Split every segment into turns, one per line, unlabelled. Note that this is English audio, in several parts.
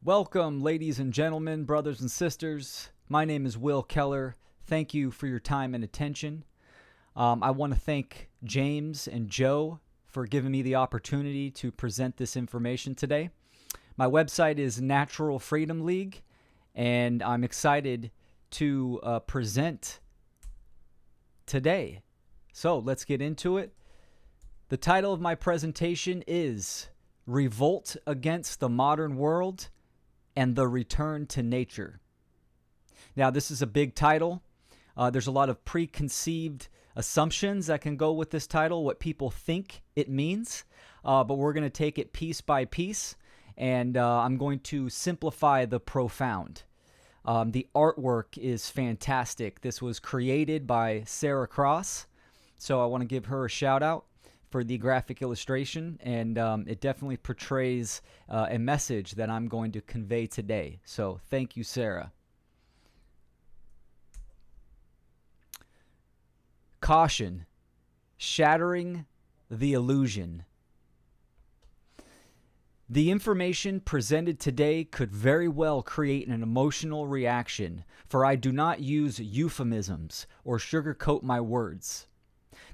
Welcome, ladies and gentlemen, brothers and sisters. My name is Will Keller. Thank you for your time and attention. I want to thank James and Joe for giving me the opportunity to present this information today. My website is Natural Freedom League, and I'm excited to present today. So let's get into it. The title of my presentation is Revolt Against the Modern World and the Return to Nature. Now, this is a big title. There's a lot of preconceived assumptions that can go with this title, what people think it means, but we're going to take it piece by piece, and I'm going to simplify the profound. The artwork is fantastic. This was created by Sarah Cross, so I want to give her a shout out for the graphic illustration, and it definitely portrays a message that I'm going to convey today. So thank you, Sarah. Caution: shattering the illusion. The information presented today could very well create an emotional reaction, for I do not use euphemisms or sugarcoat my words.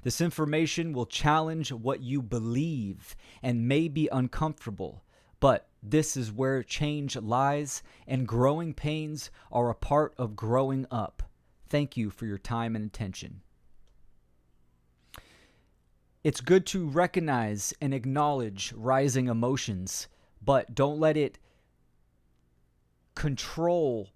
This information will challenge what you believe and may be uncomfortable, but this is where change lies, and growing pains are a part of growing up. Thank you for your time and attention. It's good to recognize and acknowledge rising emotions, but don't let it control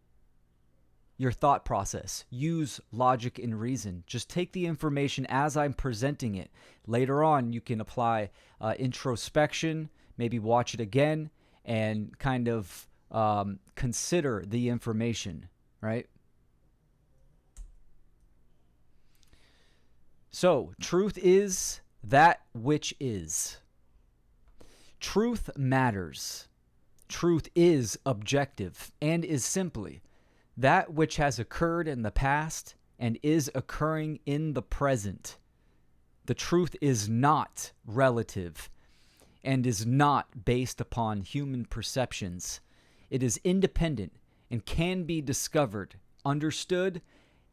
your thought process. Use logic and reason. Just take the information as I'm presenting it. Later on, you can apply introspection, maybe watch it again, and kind of consider the information, right? So, truth is that which is. Truth matters. Truth is objective and is simply that which has occurred in the past and is occurring in the present. The truth is not relative and is not based upon human perceptions. It is independent and can be discovered, understood,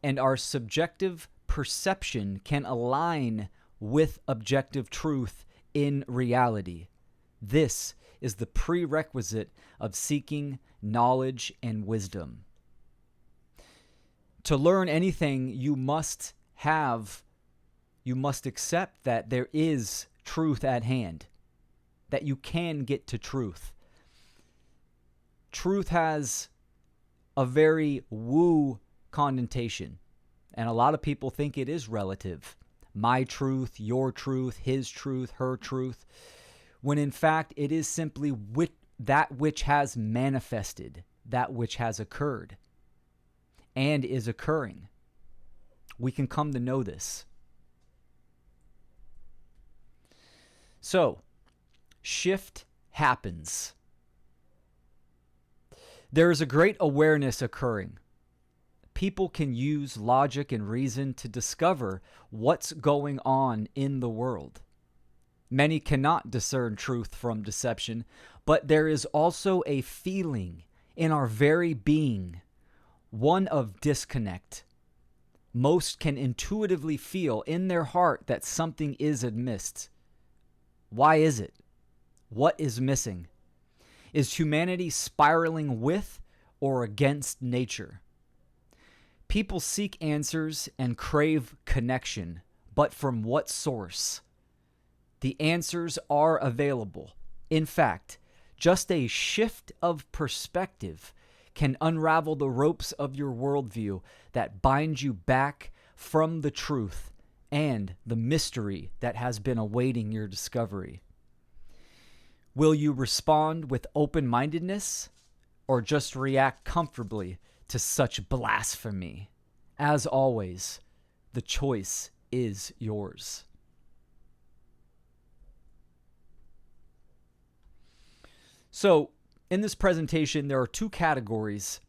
and our subjective perception can align with objective truth in reality. This is the prerequisite of seeking knowledge and wisdom. To learn anything, you must accept that there is truth at hand, that you can get to truth. Truth has a very woo connotation, and a lot of people think it is relative. My truth, your truth, his truth, her truth, when in fact it is simply that which has manifested, that which has occurred and is occurring. We can come to know this. So, shift happens. There is a great awareness occurring. People can use logic and reason to discover what's going on in the world. Many cannot discern truth from deception, but there is also a feeling in our very being, one of disconnect. Most can intuitively feel in their heart that something is amiss. Why is it? What is missing? Is humanity spiraling with or against nature? People seek answers and crave connection, but from what source? The answers are available. In fact, just a shift of perspective can unravel the ropes of your worldview that bind you back from the truth and the mystery that has been awaiting your discovery. Will you respond with open-mindedness or just react comfortably to such blasphemy? As always, the choice is yours. So, in this presentation, there are two categories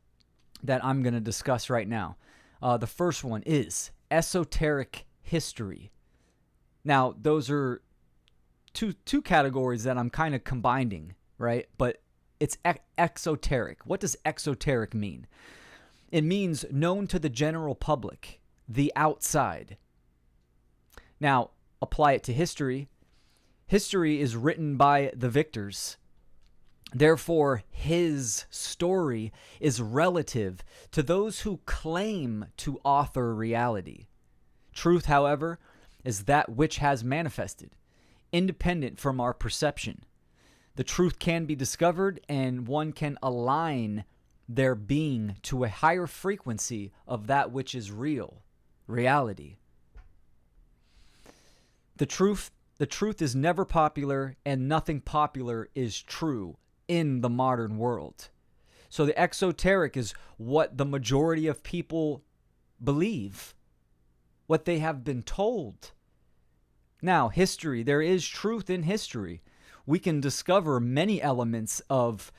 that I'm going to discuss right now. The first one is Esoteric History. Now, those are two categories that I'm kind of combining, right? But it's exoteric. What does exoteric mean? It means known to the general public, the outside. Now, apply it to history. History is written by the victors. Therefore, his story is relative to those who claim to author reality. Truth, however, is that which has manifested, independent from our perception. The truth can be discovered, and one can align their being to a higher frequency of that which is real, reality. The truth is never popular, and nothing popular is true in the modern world. So the exoteric is what the majority of people believe, what they have been told. Now, history, there is truth in history. We can discover many elements of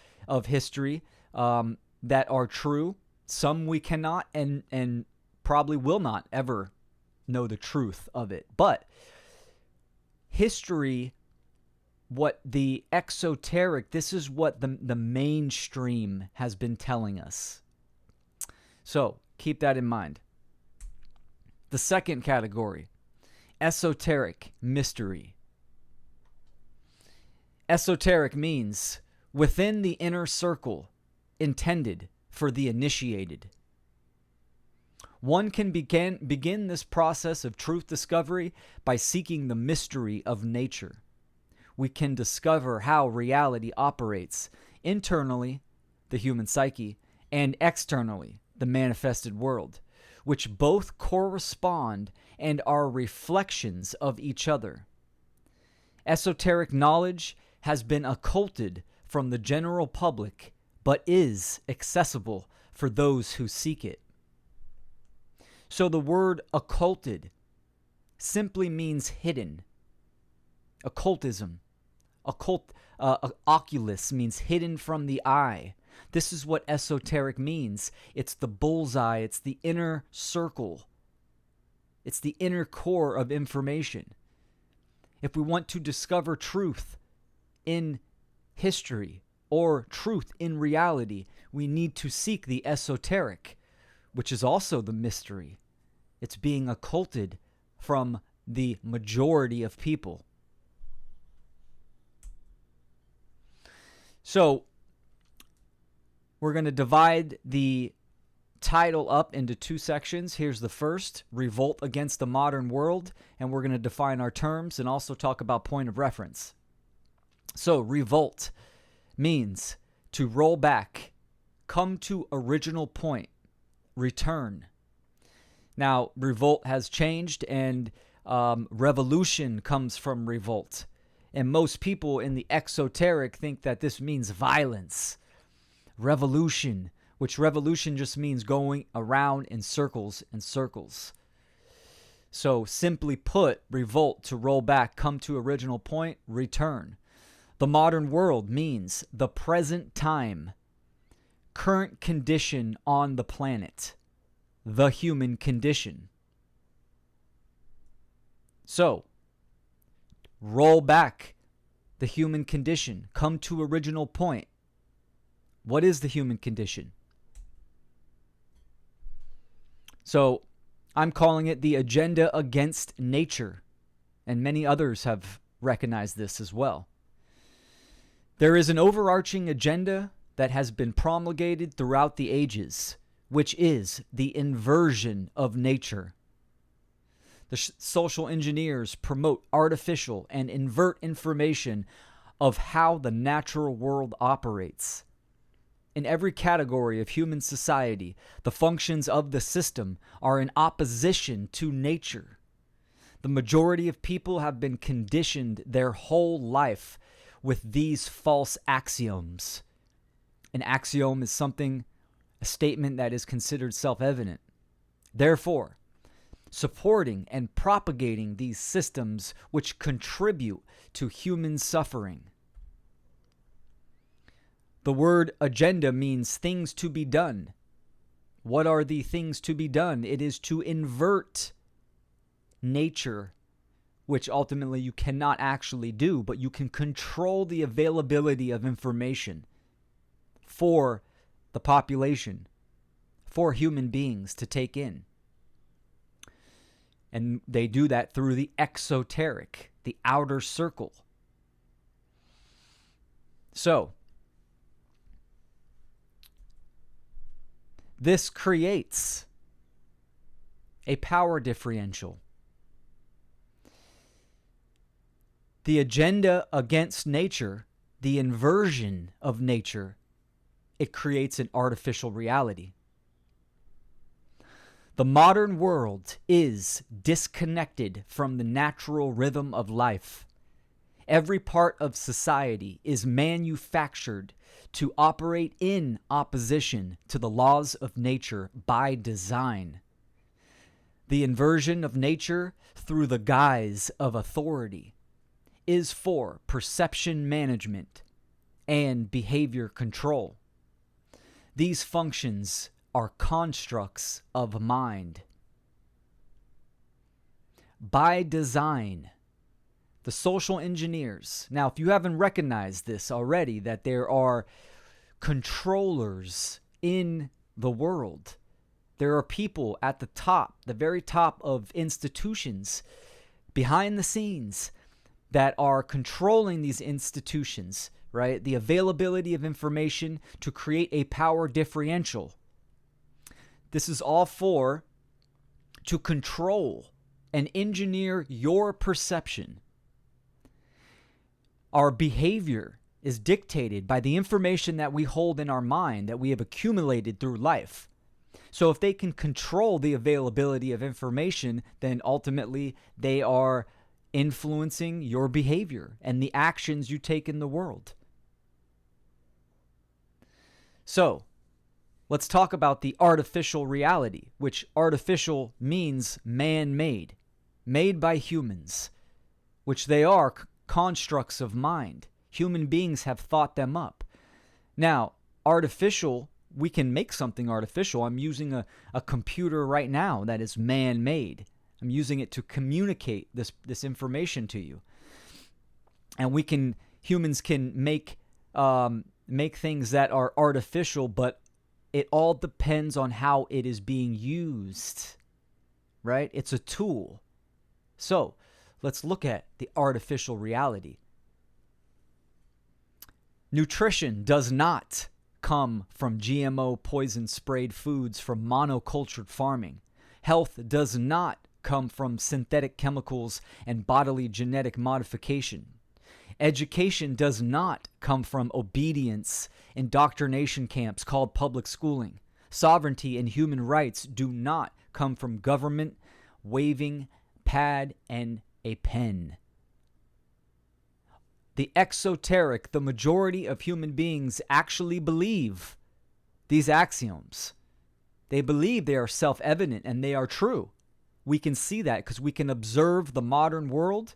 history that are true. Some we cannot and probably will not ever know the truth of it. But history, what the exoteric, this is what the mainstream has been telling us. So keep that in mind. The second category, esoteric, mystery. Esoteric means within the inner circle, intended for the initiated. One can begin this process of truth discovery by seeking the mystery of nature. We can discover how reality operates internally, the human psyche, and externally, the manifested world, which both correspond and are reflections of each other. Esoteric knowledge has been occulted from the general public, but is accessible for those who seek it. So the word occulted simply means hidden. Occultism. Oculus means hidden from the eye. This is what esoteric means. It's the bullseye. It's the inner circle. It's the inner core of information. If we want to discover truth in history or truth in reality, we need to seek the esoteric, which is also the mystery. It's being occulted from the majority of people. So, we're going to divide the title up into two sections. Here's the first, Revolt Against the Modern World, and we're going to define our terms and also talk about point of reference. So, revolt means to roll back, come to original point, return. Now, revolt has changed, and revolution comes from revolt. And most people in the exoteric think that this means violence. Revolution, which revolution just means going around in circles and circles. So simply put, revolt, to roll back, come to original point, return. The modern world means the present time, current condition on the planet, the human condition. So, roll back the human condition, come to original point. What is the human condition? So, I'm calling it the agenda against nature, and many others have recognized this as well. There is an overarching agenda that has been promulgated throughout the ages, which is the inversion of nature. The social engineers promote artificial and invert information of how the natural world operates. In every category of human society, the functions of the system are in opposition to nature. The majority of people have been conditioned their whole life with these false axioms. An axiom is a statement that is considered self-evident. Therefore, supporting and propagating these systems which contribute to human suffering. The word agenda means things to be done. What are the things to be done? It is to invert nature, which ultimately you cannot actually do, but you can control the availability of information. for the population, for human beings to take in. And they do that through the exoteric, the outer circle. So, this creates a power differential. The agenda against nature, the inversion of nature, it creates an artificial reality. The modern world is disconnected from the natural rhythm of life. Every part of society is manufactured to operate in opposition to the laws of nature by design. The inversion of nature through the guise of authority is for perception management and behavior control. These functions are constructs of mind. By design, the social engineers, now if you haven't recognized this already, that there are controllers in the world, there are people at the top, the very top of institutions, behind the scenes, that are controlling these institutions, right? The availability of information to create a power differential. This is all to control and engineer your perception. Our behavior is dictated by the information that we hold in our mind, that we have accumulated through life. So if they can control the availability of information, then ultimately they are influencing your behavior and the actions you take in the world. So, let's talk about the artificial reality, which artificial means man-made, made by humans, which they are constructs of mind. Human beings have thought them up. Now, artificial, we can make something artificial. I'm using a computer right now that is man-made. I'm using it to communicate this information to you. And humans can make things that are artificial, but it all depends on how it is being used, right? It's a tool. So let's look at the artificial reality. Nutrition does not come from GMO poison-sprayed foods from monocultured farming. Health does not come from synthetic chemicals and bodily genetic modification. Education does not come from obedience, indoctrination camps called public schooling. Sovereignty and human rights do not come from government waving pad and a pen. The exoteric, the majority of human beings actually believe these axioms. They believe they are self-evident and they are true. We can see that because we can observe the modern world.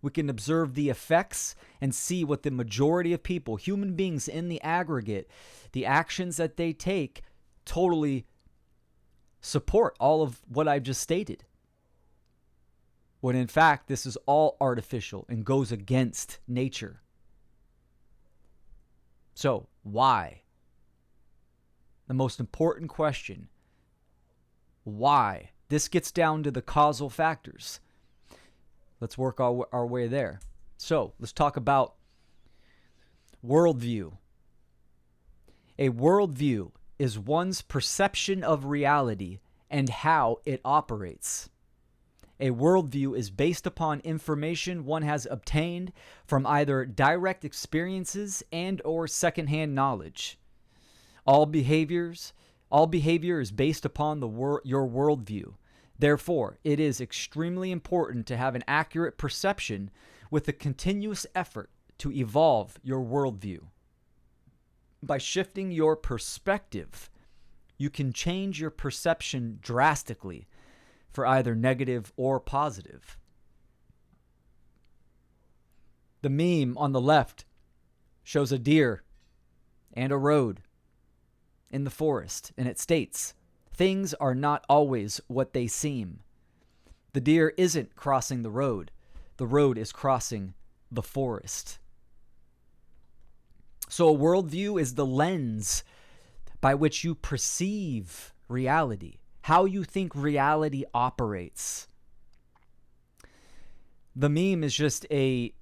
We can observe the effects and see what the majority of people, human beings in the aggregate, the actions that they take totally support all of what I've just stated. When in fact, this is all artificial and goes against nature. So, why? The most important question. Why? This gets down to the causal factors. Let's work our way there. So, let's talk about worldview. A worldview is one's perception of reality and how it operates. A worldview is based upon information one has obtained from either direct experiences and or secondhand knowledge. All behavior is based upon your worldview. Therefore, it is extremely important to have an accurate perception with a continuous effort to evolve your worldview. By shifting your perspective, you can change your perception drastically for either negative or positive. The meme on the left shows a deer and a road in the forest, and it states, "Things are not always what they seem." The deer isn't crossing the road is crossing the forest. So a worldview is the lens by which you perceive reality, how you think reality operates. The meme is just a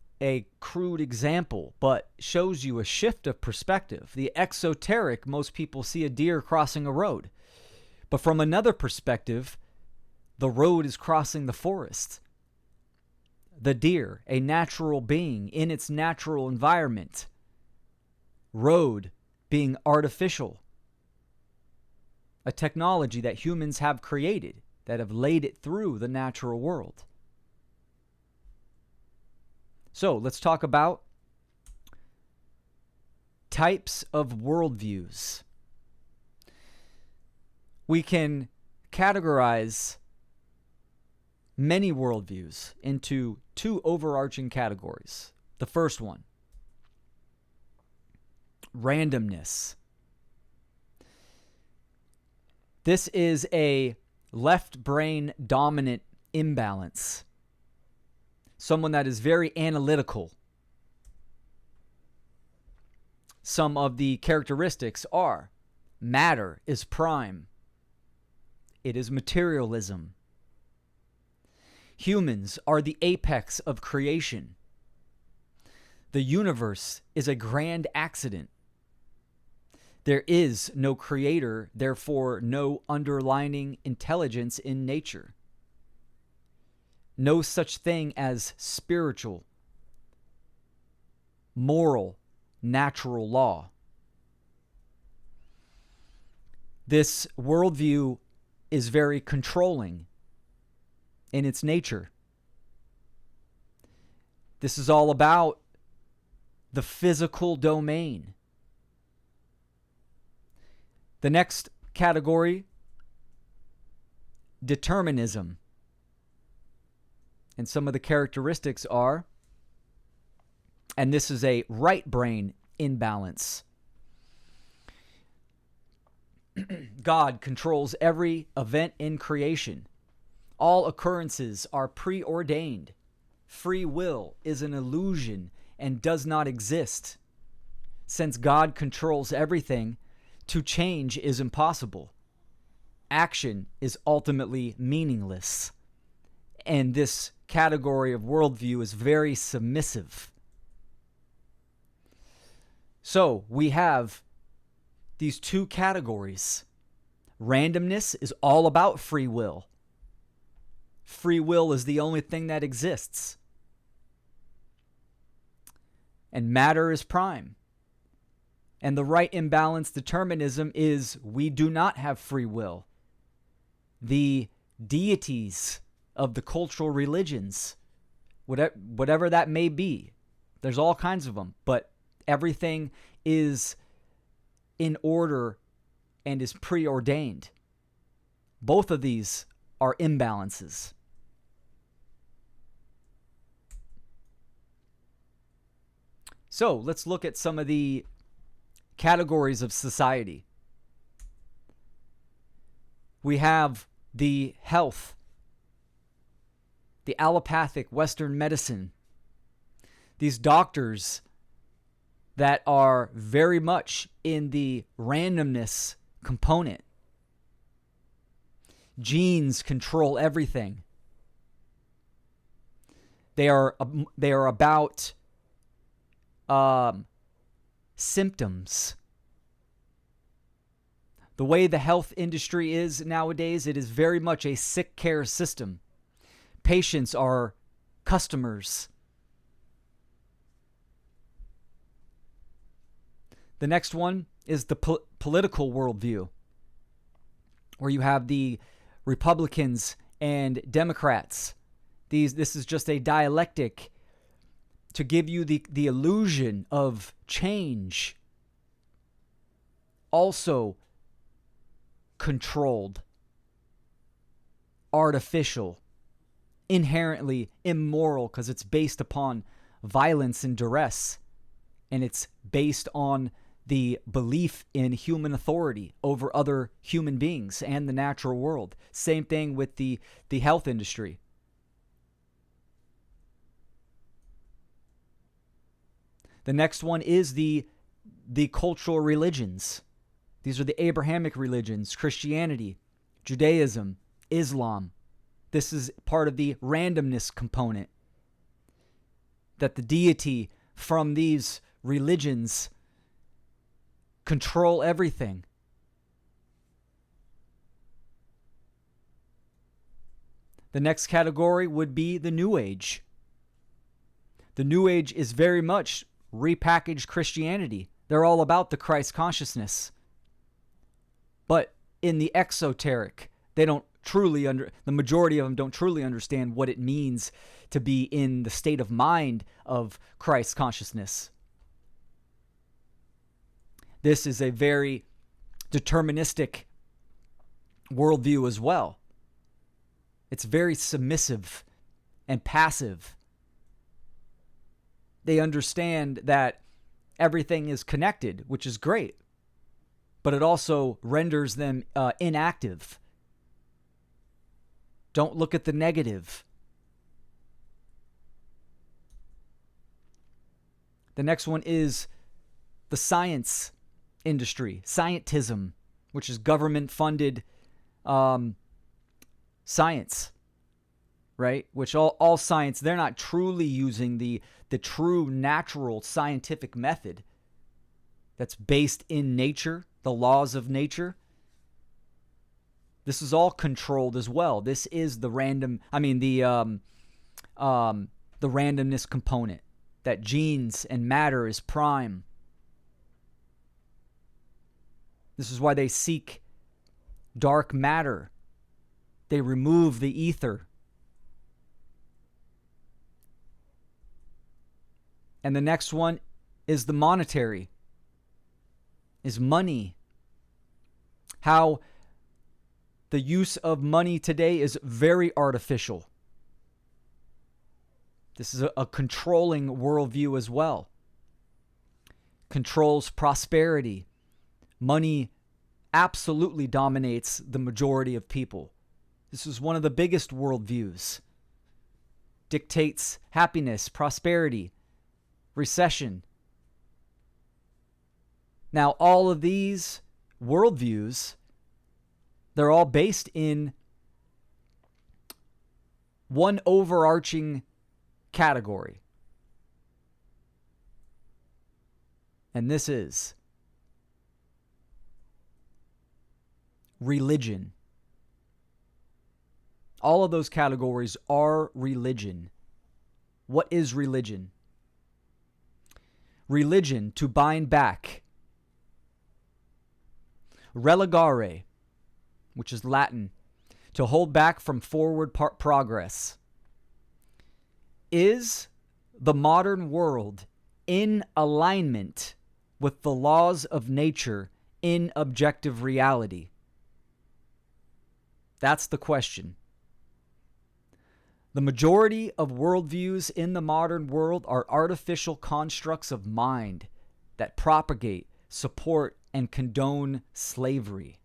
crude example, but shows you a shift of perspective. The exoteric, most people see a deer crossing a road. But from another perspective, the road is crossing the forest. The deer, a natural being in its natural environment. Road being artificial. A technology that humans have created, that have laid it through the natural world. So let's talk about types of worldviews. We can categorize many worldviews into two overarching categories. The first one, randomness. This is a left brain dominant imbalance. Someone that is very analytical. Some of the characteristics are: matter is prime. It is materialism. Humans are the apex of creation. The universe is a grand accident. There is no creator, therefore no underlying intelligence in nature. No such thing as spiritual, moral, natural law. This worldview is very controlling in its nature. This is all about the physical domain. The next category, determinism. And some of the characteristics are, and this is a right brain imbalance. God controls every event in creation. All occurrences are preordained. Free will is an illusion and does not exist. Since God controls everything, to change is impossible. Action is ultimately meaningless. And this category of worldview is very submissive. So we have these two categories. Randomness is all about free will. Free will is the only thing that exists. And matter is prime. And the right imbalance determinism is we do not have free will. The deities of the cultural religions, whatever that may be, there's all kinds of them, but everything is in order and is preordained. Both of these are imbalances. So let's look at some of the categories of society. We have the health, the allopathic Western medicine, these doctors that are very much in the randomness component. Genes control everything. They are about symptoms. The way the health industry is nowadays, it is very much a sick care system. Patients are customers. The next one is the political worldview, where you have the Republicans and Democrats. This is just a dialectic to give you the illusion of change. Also controlled, artificial, inherently immoral because it's based upon violence and duress, and it's based on the belief in human authority over other human beings and the natural world. Same thing with the health industry. The next one is the the cultural religions. These are the Abrahamic religions, Christianity, Judaism, Islam. This is part of the randomness component, that the deity from these religions control everything. The next category would be the New Age. The New Age is very much repackaged Christianity. They're all about the Christ consciousness. But in the esoteric, they don't truly the majority of them don't truly understand what it means to be in the state of mind of Christ consciousness. This is a very deterministic worldview as well. It's very submissive and passive. They understand that everything is connected, which is great, but it also renders them inactive. Don't look at the negative. The next one is the science industry, scientism, which is government-funded science, right? Which all science, they're not truly using the true natural scientific method that's based in nature, the laws of nature. This is all controlled as well. This is the randomness component, that genes and matter is prime. This is why they seek dark matter. They remove the ether. And the next one is the monetary, is money. How the use of money today is very artificial. This is a controlling worldview as well. Controls prosperity. Money absolutely dominates the majority of people. This is one of the biggest worldviews. Dictates happiness, prosperity, recession. Now, all of these worldviews, they're all based in one overarching category. And this is religion. All of those categories are religion. What is religion? Religion, to bind back. Relegare, which is Latin, to hold back from forward progress. Is the modern world in alignment with the laws of nature in objective reality? That's the question. The majority of worldviews in the modern world are artificial constructs of mind that propagate, support, and condone slavery.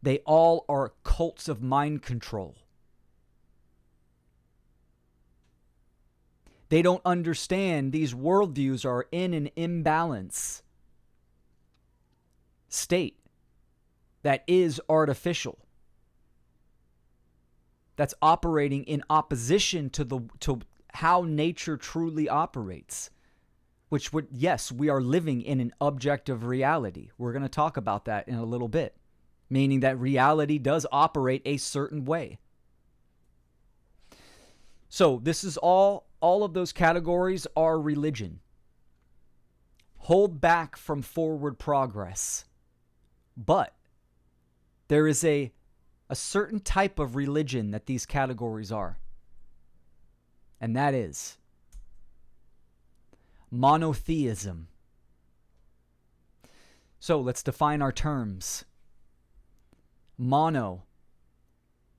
They all are cults of mind control. They don't understand these worldviews are in an imbalance state that is artificial, that's operating in opposition to how nature truly operates, which would, yes, we are living in an objective reality. We're going to talk about that in a little bit, meaning that reality does operate a certain way. So this is all of those categories are religion. Hold back from forward progress. But there is a certain type of religion that these categories are. And that is monotheism. So let's define our terms. Mono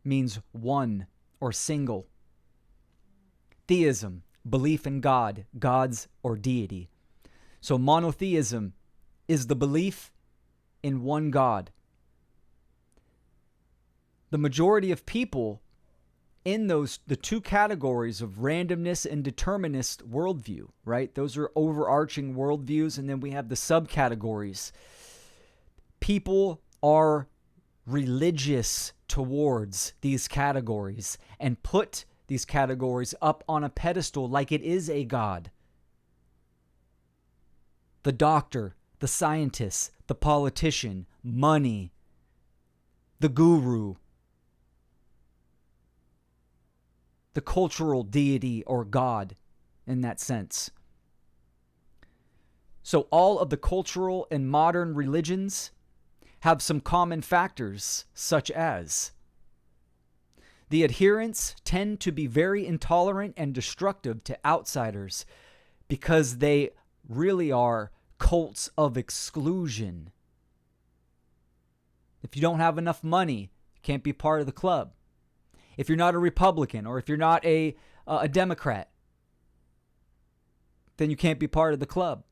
means one or single. Theism, belief in God, gods or deity. So monotheism is the belief in one God. The majority of people in the two categories of randomness and determinist worldview, right? Those are overarching worldviews, and then we have the subcategories. People are religious towards these categories and put these categories up on a pedestal like it is a god. The doctor, the scientist, the politician, money, the guru, the cultural deity or god in that sense. So all of the cultural and modern religions have some common factors, such as the adherents tend to be very intolerant and destructive to outsiders because they really are cults of exclusion. If you don't have enough money, you can't be part of the club. If you're not a Republican or if you're not a Democrat, then you can't be part of the club.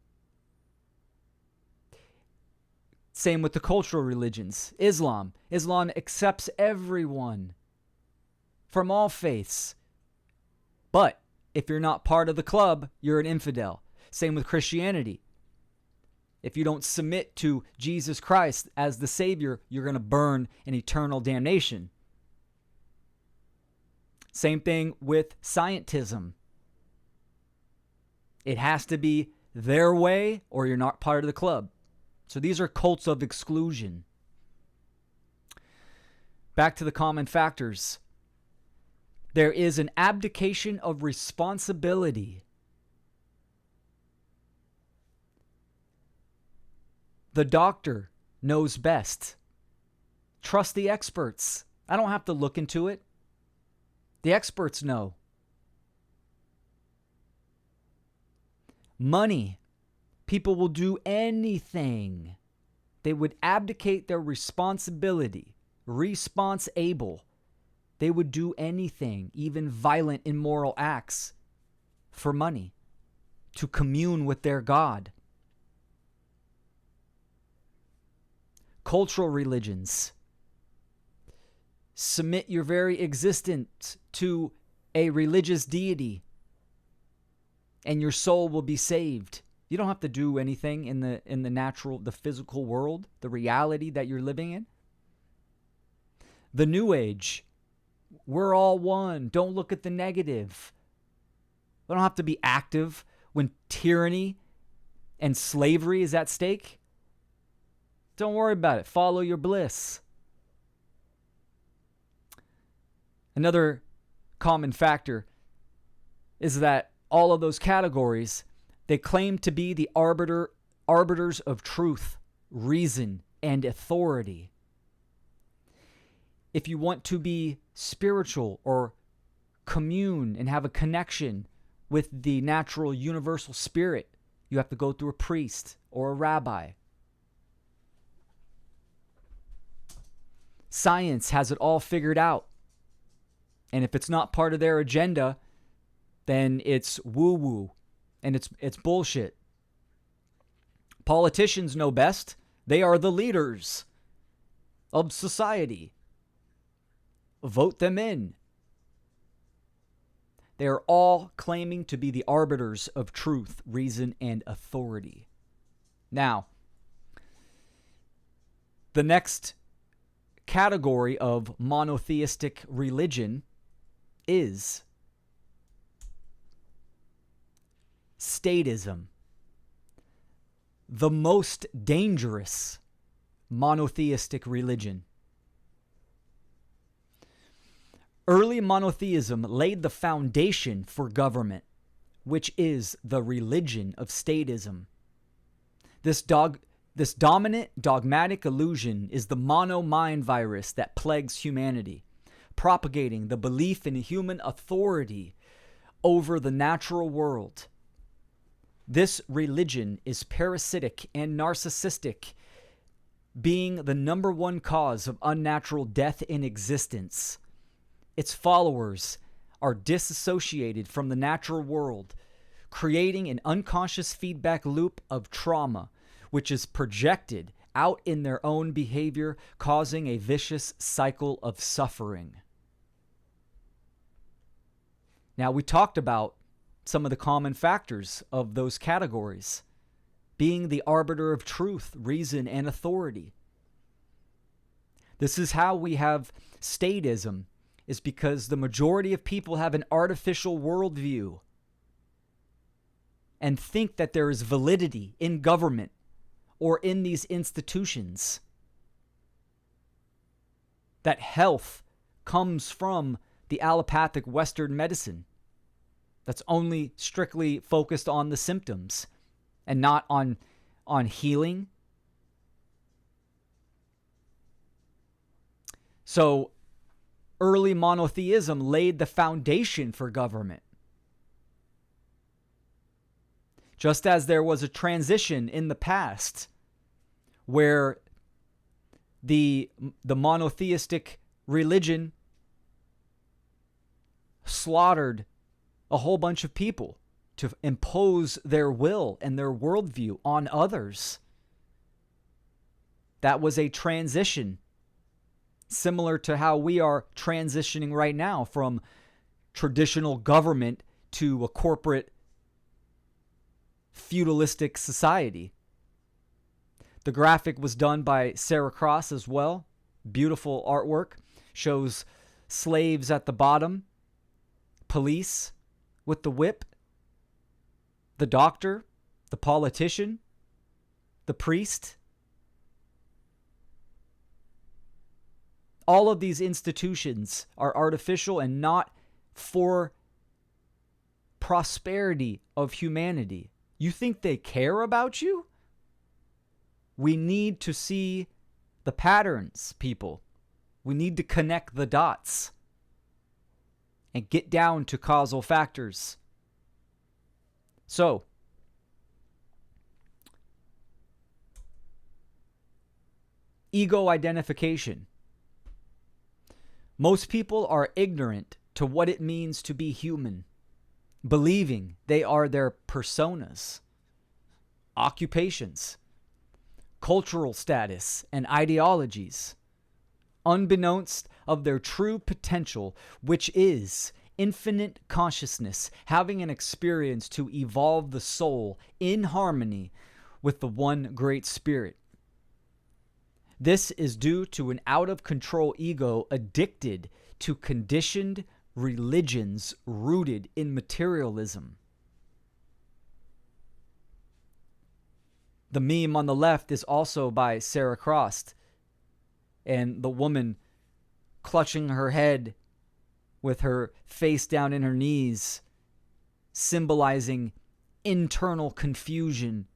Same with the cultural religions. Islam accepts everyone from all faiths. But if you're not part of the club, you're an infidel. Same with Christianity. If you don't submit to Jesus Christ as the Savior, you're going to burn in eternal damnation. Same thing with scientism. It has to be their way or you're not part of the club. So these are cults of exclusion. Back to the common factors. There is an abdication of responsibility. The doctor knows best. Trust the experts. I don't have to look into it. The experts know. Money. People will do anything. They would abdicate their responsibility. Response-able. They would do anything, even violent, immoral acts, for money, to commune with their God. Cultural religions. Submit your very existence to a religious deity, and your soul will be saved. You don't have to do anything in the natural, the physical world, the reality that you're living in. The New Age. We're all one. Don't look at the negative. We don't have to be active when tyranny and slavery is at stake. Don't worry about it. Follow your bliss. Another common factor is that all of those categories, they claim to be the arbiters of truth, reason, and authority. If you want to be spiritual or commune and have a connection with the natural universal spirit, you have to go through a priest or a rabbi. Science has it all figured out. And if it's not part of their agenda, then it's woo-woo and it's bullshit. Politicians know best. They are the leaders of society. Vote them in. They are all claiming to be the arbiters of truth, reason, and authority. Now, the next category of monotheistic religion is statism. The most dangerous monotheistic religion. Early monotheism laid the foundation for government, which is the religion of statism. This dominant dogmatic illusion is the mono-mind virus that plagues humanity, propagating the belief in human authority over the natural world. This religion is parasitic and narcissistic, being the number one cause of unnatural death in existence. Its followers are disassociated from the natural world, creating an unconscious feedback loop of trauma, which is projected out in their own behavior, causing a vicious cycle of suffering. Now, we talked about some of the common factors of those categories: being the arbiter of truth, reason, and authority. This is how we have statism, is because the majority of people have an artificial worldview and think that there is validity in government or in these institutions. That health comes from the allopathic Western medicine that's only strictly focused on the symptoms and not on healing. So early monotheism laid the foundation for government. Just as there was a transition in the past where the monotheistic religion slaughtered a whole bunch of people to impose their will and their worldview on others. That was a transition, similar to how we are transitioning right now from traditional government to a corporate feudalistic society. The graphic was done by Sarah Cross as well. Beautiful artwork. Shows slaves at the bottom, police with the whip, the doctor, the politician, the priest. All of these institutions are artificial and not for prosperity of humanity. You think they care about you? We need to see the patterns, people. We need to connect the dots and get down to causal factors. So, ego identification. Most people are ignorant to what it means to be human, believing they are their personas, occupations, cultural status, and ideologies, unbeknownst of their true potential, which is infinite consciousness, having an experience to evolve the soul in harmony with the one great spirit. This is due to an out-of-control ego addicted to conditioned religions rooted in materialism. The meme on the left is also by Sarah Cross, and the woman clutching her head with her face down in her knees, symbolizing internal confusion,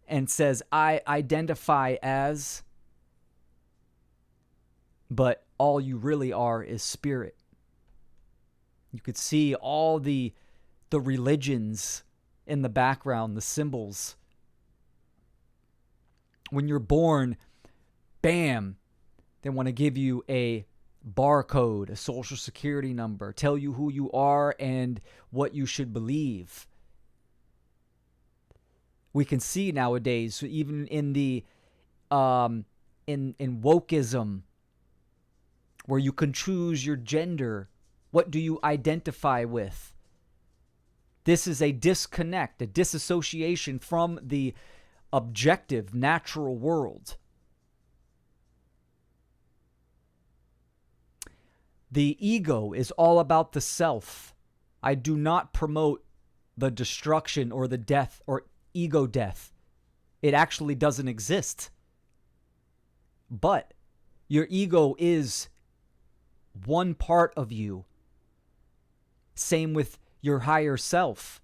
and says, I identify as, but all you really are is spirit. You could see all the religions in the background, the symbols. When you're born, bam, they want to give you a barcode, a social security number, tell you who you are and what you should believe. We can see nowadays, even in the in wokeism, where you can choose your gender, what do you identify with? This is a disconnect, a disassociation from the objective, natural world. The ego is all about the self. I do not promote the destruction or the death or ego death. It actually doesn't exist. But your ego is one part of you. Same with your higher self.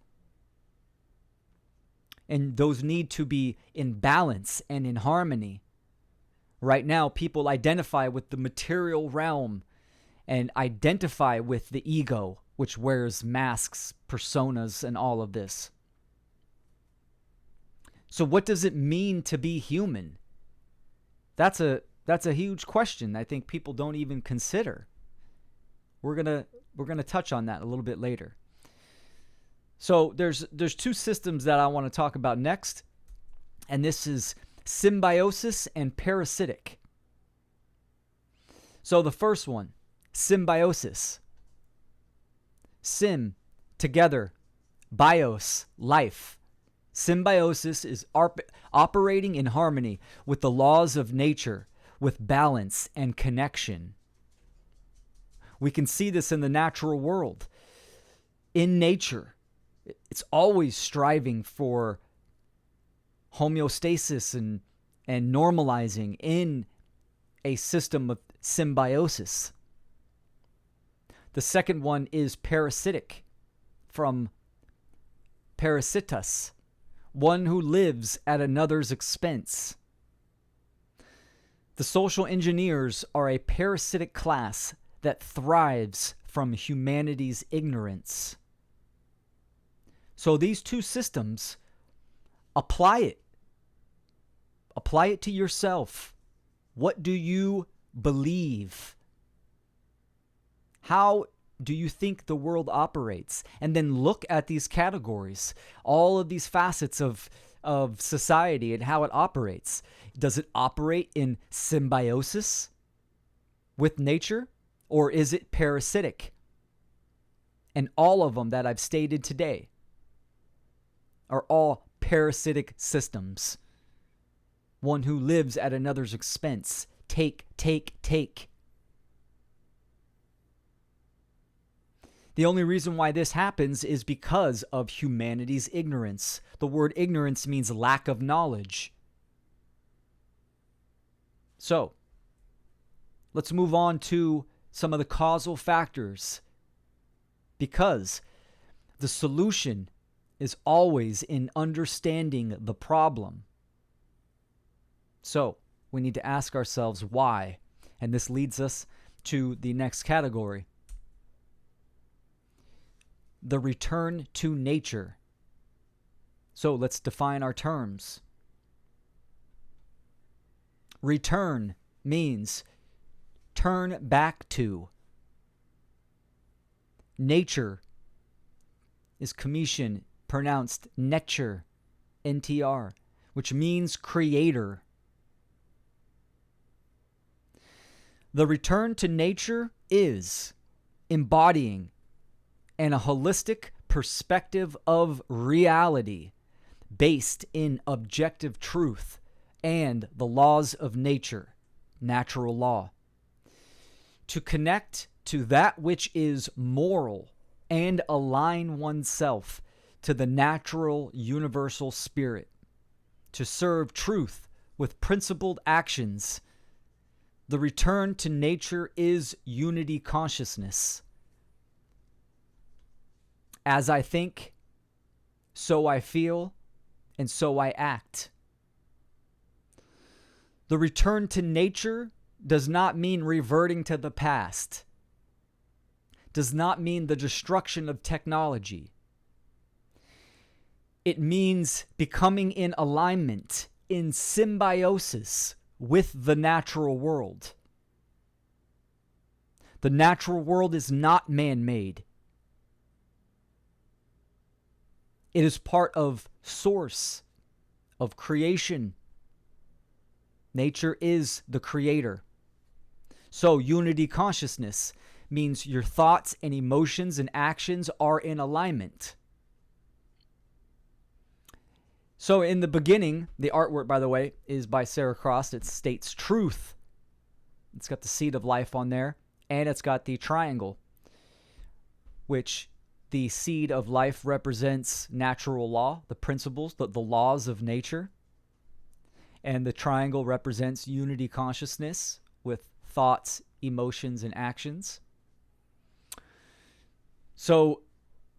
And those need to be in balance and in harmony. Right now, people identify with the material realm and identify with the ego, which wears masks, personas, and all of this. So what does it mean to be human? That's a huge question I think people don't even consider. We're gonna touch on that a little bit later. So there's two systems that I want to talk about next, and this is symbiosis and parasitic. So the first one, symbiosis. Sim, together. Bios, life. Symbiosis is operating in harmony with the laws of nature, with balance and connection. We can see this in the natural world. In nature, it's always striving for homeostasis and normalizing in a system of symbiosis. The second one is parasitic, from parasitus, one who lives at another's expense. The social engineers are a parasitic class that thrives from humanity's ignorance. So these two systems, apply it. Apply it to yourself. What do you believe? How do you think the world operates? And then look at these categories, all of these facets of society and how it operates. Does it operate in symbiosis with nature, or is it parasitic? And all of them that I've stated today are all parasitic systems. One who lives at another's expense. Take, take, take. The only reason why this happens is because of humanity's ignorance. The word ignorance means lack of knowledge. So, let's move on to some of the causal factors. Because the solution is always in understanding the problem. So, we need to ask ourselves why. And this leads us to the next category. The return to nature. So, let's define our terms. Return means turn back to. Nature is Commission, pronounced nature, NTR, which means creator. The return to nature is embodying and a holistic perspective of reality based in objective truth and the laws of nature, natural law. To connect to that which is moral and align oneself to the natural universal spirit. To serve truth with principled actions. The return to nature is unity consciousness. As I think, so I feel, and so I act. The return to nature does not mean reverting to the past. Does not mean the destruction of technology. It means becoming in alignment, in symbiosis with the natural world. The natural world is not man-made. It is part of source, of creation. Nature is the creator. So unity consciousness means your thoughts and emotions and actions are in alignment. So in the beginning, the artwork, by the way, is by Sarah Cross. It states truth. It's got the seed of life on there, and it's got the triangle, which the seed of life represents natural law, the principles, the laws of nature. And the triangle represents unity consciousness with thoughts, emotions, and actions. So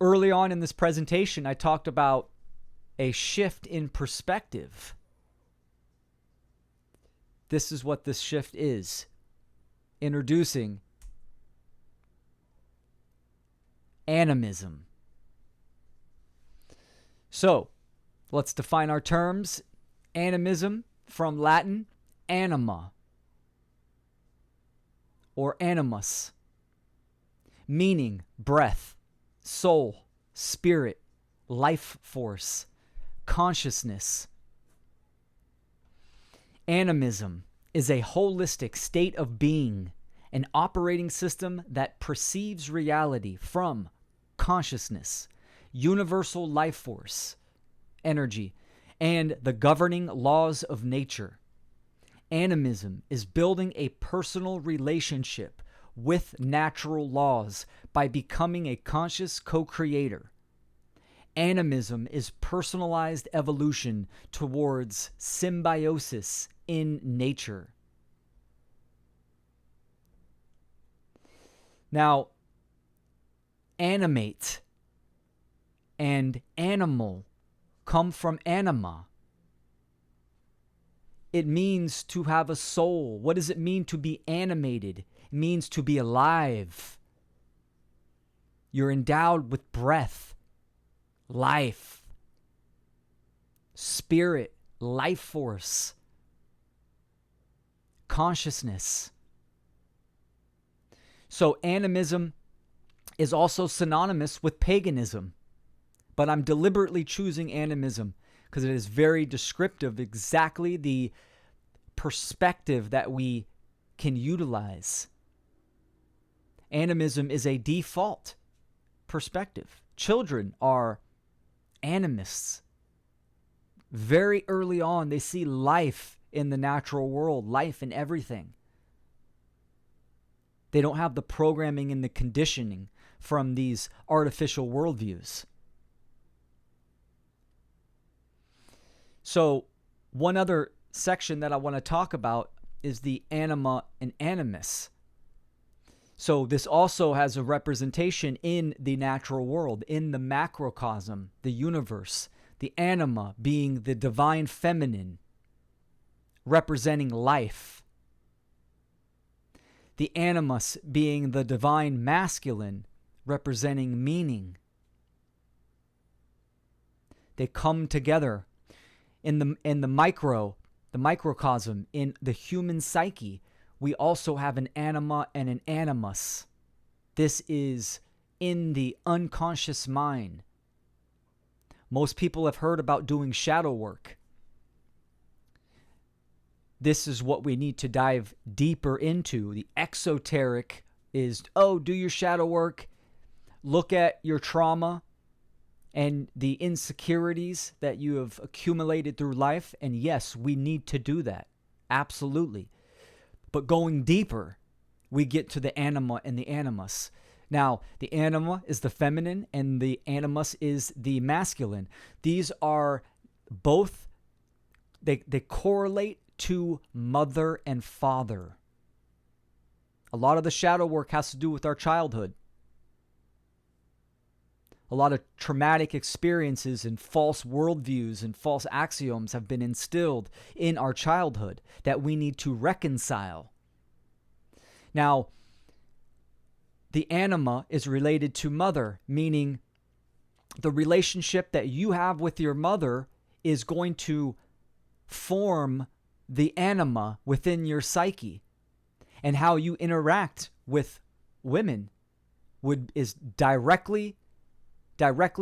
early on in this presentation, I talked about a shift in perspective. This is what this shift is. Introducing animism. So, let's define our terms. Animism, from Latin, anima, or animus, meaning breath, soul, spirit, life force, consciousness. Animism is a holistic state of being, an operating system that perceives reality from consciousness, universal life force, energy, and the governing laws of nature. Animism is building a personal relationship with natural laws by becoming a conscious co-creator. Animism is personalized evolution towards symbiosis in nature. Now, animate and animal come from anima. It means to have a soul. What does it mean to be animated? It means to be alive. You're endowed with breath, life, spirit, life force, consciousness. So animism is also synonymous with paganism, but I'm deliberately choosing animism because it is very descriptive of exactly the perspective that we can utilize. Animism is a default perspective. Children are animists. Very early on, they see life in the natural world, life in everything. They don't have the programming and the conditioning from these artificial worldviews. So, one other section that I want to talk about is the Anima and Animus. So this also has a representation in the natural world, in the macrocosm, the universe. The anima being the divine feminine, representing life. The animus being the divine masculine, representing meaning. They come together in the microcosm, in the human psyche. We also have an anima and an animus. This is in the unconscious mind. Most people have heard about doing shadow work. This is what we need to dive deeper into. The exoteric is, do your shadow work. Look at your trauma and the insecurities that you have accumulated through life. And yes, we need to do that. Absolutely. But going deeper, we get to the anima and the animus. Now, the anima is the feminine and the animus is the masculine. These are both, they correlate to mother and father. A lot of the shadow work has to do with our childhood. A lot of traumatic experiences and false worldviews and false axioms have been instilled in our childhood that we need to reconcile. Now, the anima is related to mother, meaning the relationship that you have with your mother is going to form the anima within your psyche. And how you interact with women is directly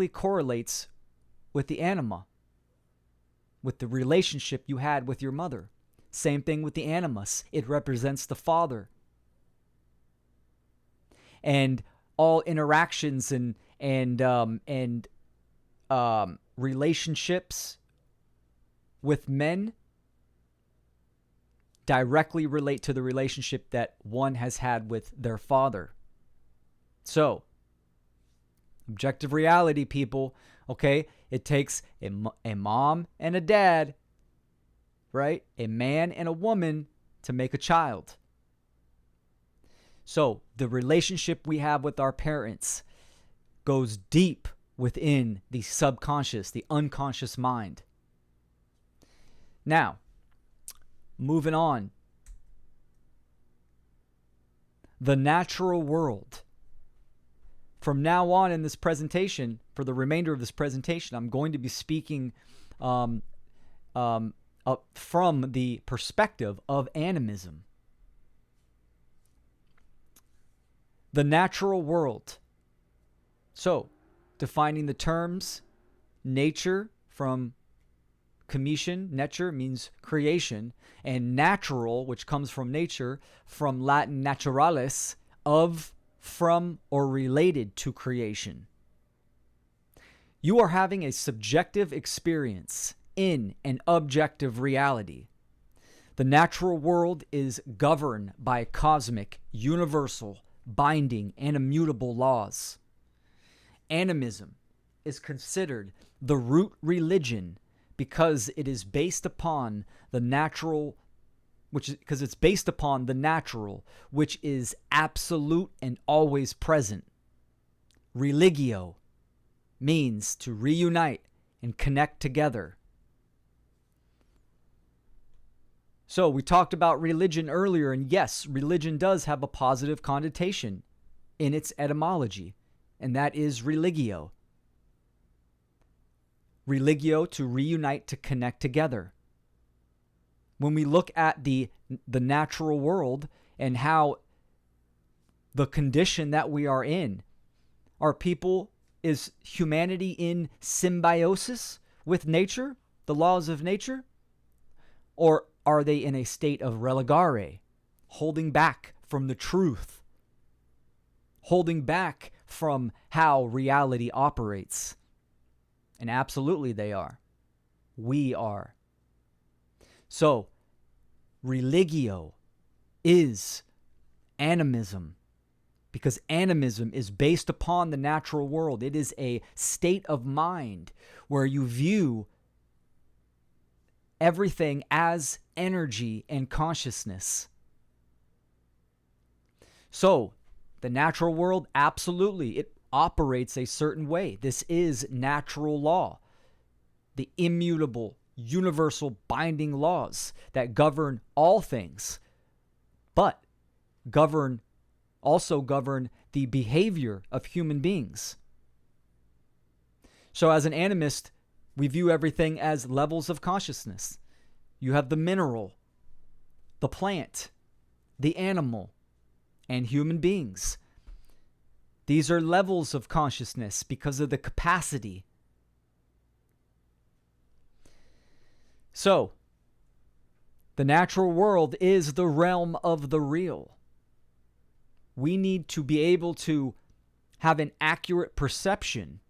correlates with the anima, with the relationship you had with your mother. Same thing with the animus. It represents the father. And all interactions and relationships with men directly relate to the relationship that one has had with their father. So, objective reality, people, okay? It takes a mom and a dad, right? A man and a woman to make a child. So, the relationship we have with our parents goes deep within the subconscious, the unconscious mind. Now, moving on. The natural world. From now on in this presentation, for the remainder of this presentation, I'm going to be speaking from the perspective of animism. The natural world. So, defining the terms, nature from Commission, nature means creation, and natural, which comes from nature, from Latin naturalis, of, from, or related to creation. You are having a subjective experience in an objective reality. The natural world is governed by cosmic, universal, binding, and immutable laws. Animism is considered the root religion because it is based upon the natural, which is absolute and always present. Religio means to reunite and connect together. So we talked about religion earlier, and yes, religion does have a positive connotation in its etymology, and that is religio. Religio, to reunite, to connect together. When we look at the natural world and how the condition that we are in, is humanity in symbiosis with nature, the laws of nature? Or are they in a state of religare, holding back from the truth, holding back from how reality operates? And absolutely they are. We are. So, religio is animism, because animism is based upon the natural world. It is a state of mind where you view everything as energy and consciousness. So, the natural world, absolutely, it operates a certain way. This is natural law. The immutable, universal, binding laws that govern all things, but also govern the behavior of human beings. So as an animist, we view everything as levels of consciousness. You have the mineral, the plant, the animal, and human beings. These are levels of consciousness because of the capacity. So, the natural world is the realm of the real. We need to be able to have an accurate perception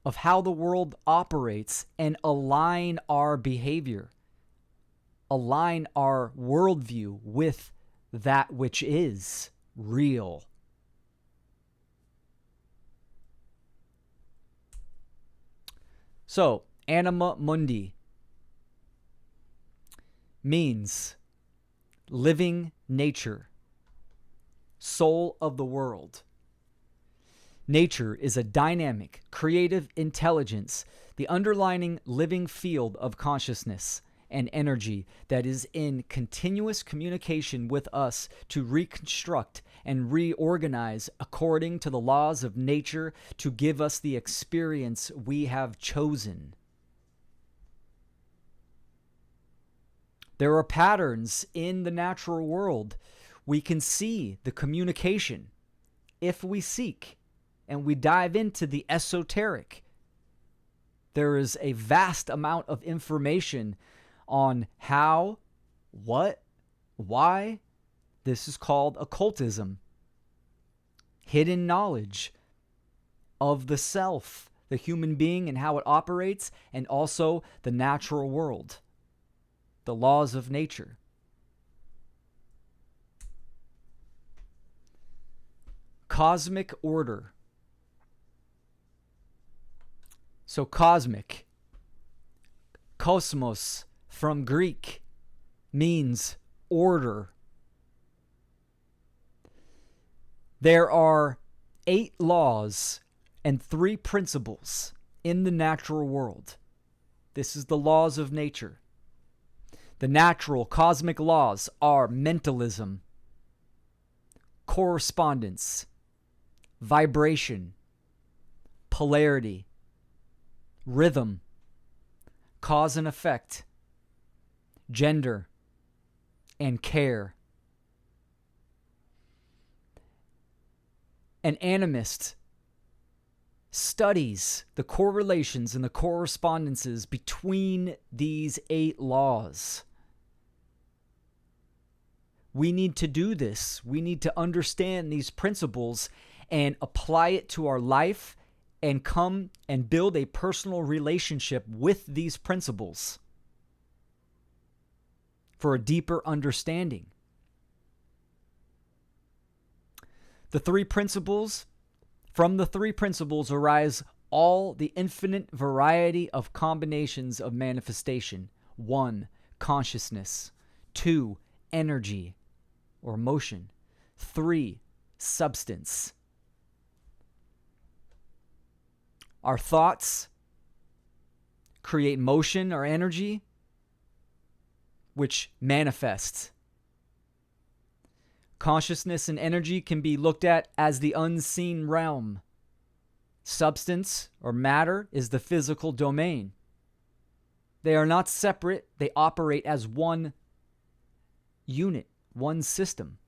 of how the world operates and align our behavior, align our worldview with that which is real. So, anima mundi means living nature, soul of the world. Nature is a dynamic, creative intelligence, the underlying living field of consciousness and energy that is in continuous communication with us to reconstruct and reorganize according to the laws of nature to give us the experience we have chosen. There are patterns in the natural world. We can see the communication if we seek and we dive into the esoteric. There is a vast amount of information on how, what, why. This is called occultism. Hidden knowledge of the self, the human being and how it operates, and also the natural world, the laws of nature. Cosmic order. So cosmic, kosmos from Greek, means order. There are 8 laws and 3 principles in the natural world. This is the laws of nature. The natural cosmic laws are mentalism, correspondence, vibration, polarity, rhythm, cause and effect, gender, and care. An animist studies the correlations and the correspondences between these 8 laws. We need to do this. We need to understand these principles and apply it to our life and come and build a personal relationship with these principles for a deeper understanding. From the three principles arise all the infinite variety of combinations of manifestation. 1, consciousness. 2, energy or motion. 3, substance. Our thoughts create motion or energy, which manifests. Consciousness and energy can be looked at as the unseen realm. Substance or matter is the physical domain. They are not separate. They operate as one unit, one system.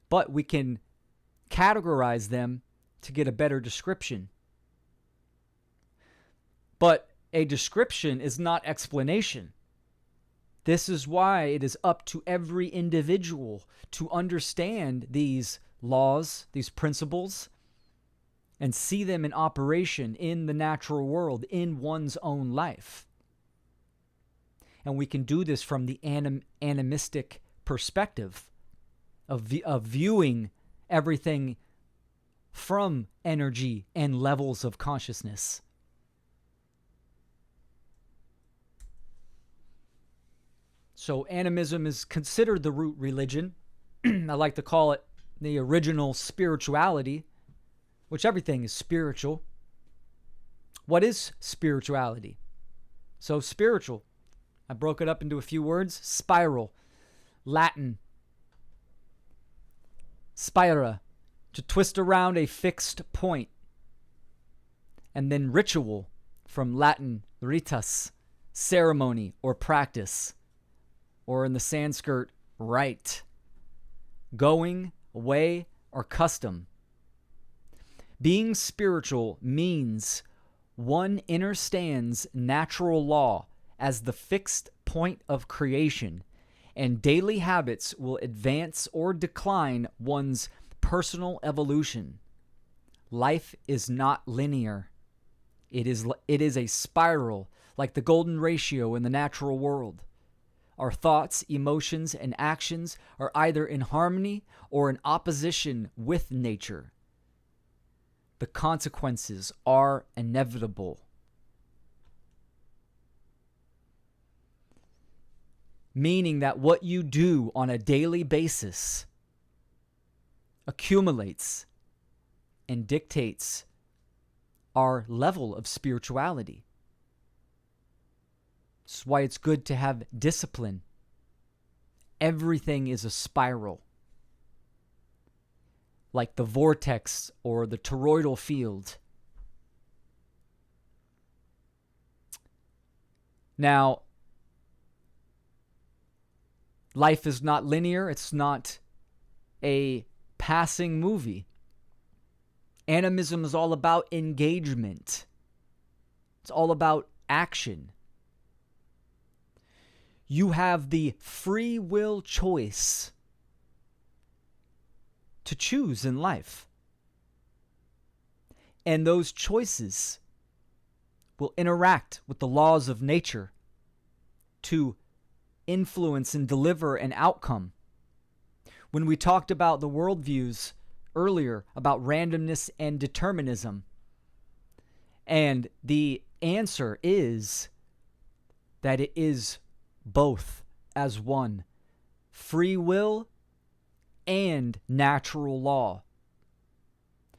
But we can categorize them to get a better description. But a description is not explanation. This is why it is up to every individual to understand these laws, these principles, and see them in operation in the natural world, in one's own life. And we can do this from the animistic perspective of viewing everything from energy and levels of consciousness. So animism is considered the root religion. I like to call it the original spirituality, which everything is spiritual. What is spirituality? So spiritual, I broke it up into a few words. Spiral, Latin. Spira, to twist around a fixed point. And then ritual, from Latin ritus, ceremony or practice. Or in the Sanskrit, rite, going, way, or custom. Being spiritual means one understands natural law as the fixed point of creation, and daily habits will advance or decline one's personal evolution. Life is not linear. It is a spiral, like the golden ratio in the natural world. Our thoughts, emotions, and actions are either in harmony or in opposition with nature. The consequences are inevitable. Meaning that what you do on a daily basis accumulates and dictates our level of spirituality. That's why it's good to have discipline. Everything is a spiral. Like the vortex or the toroidal field. Now, life is not linear. It's not a passing movie. Animism is all about engagement. It's all about action. You have the free will choice to choose in life. And those choices will interact with the laws of nature to influence and deliver an outcome. When we talked about the worldviews earlier, about randomness and determinism, and the answer is that it is both as one. Free will and natural law.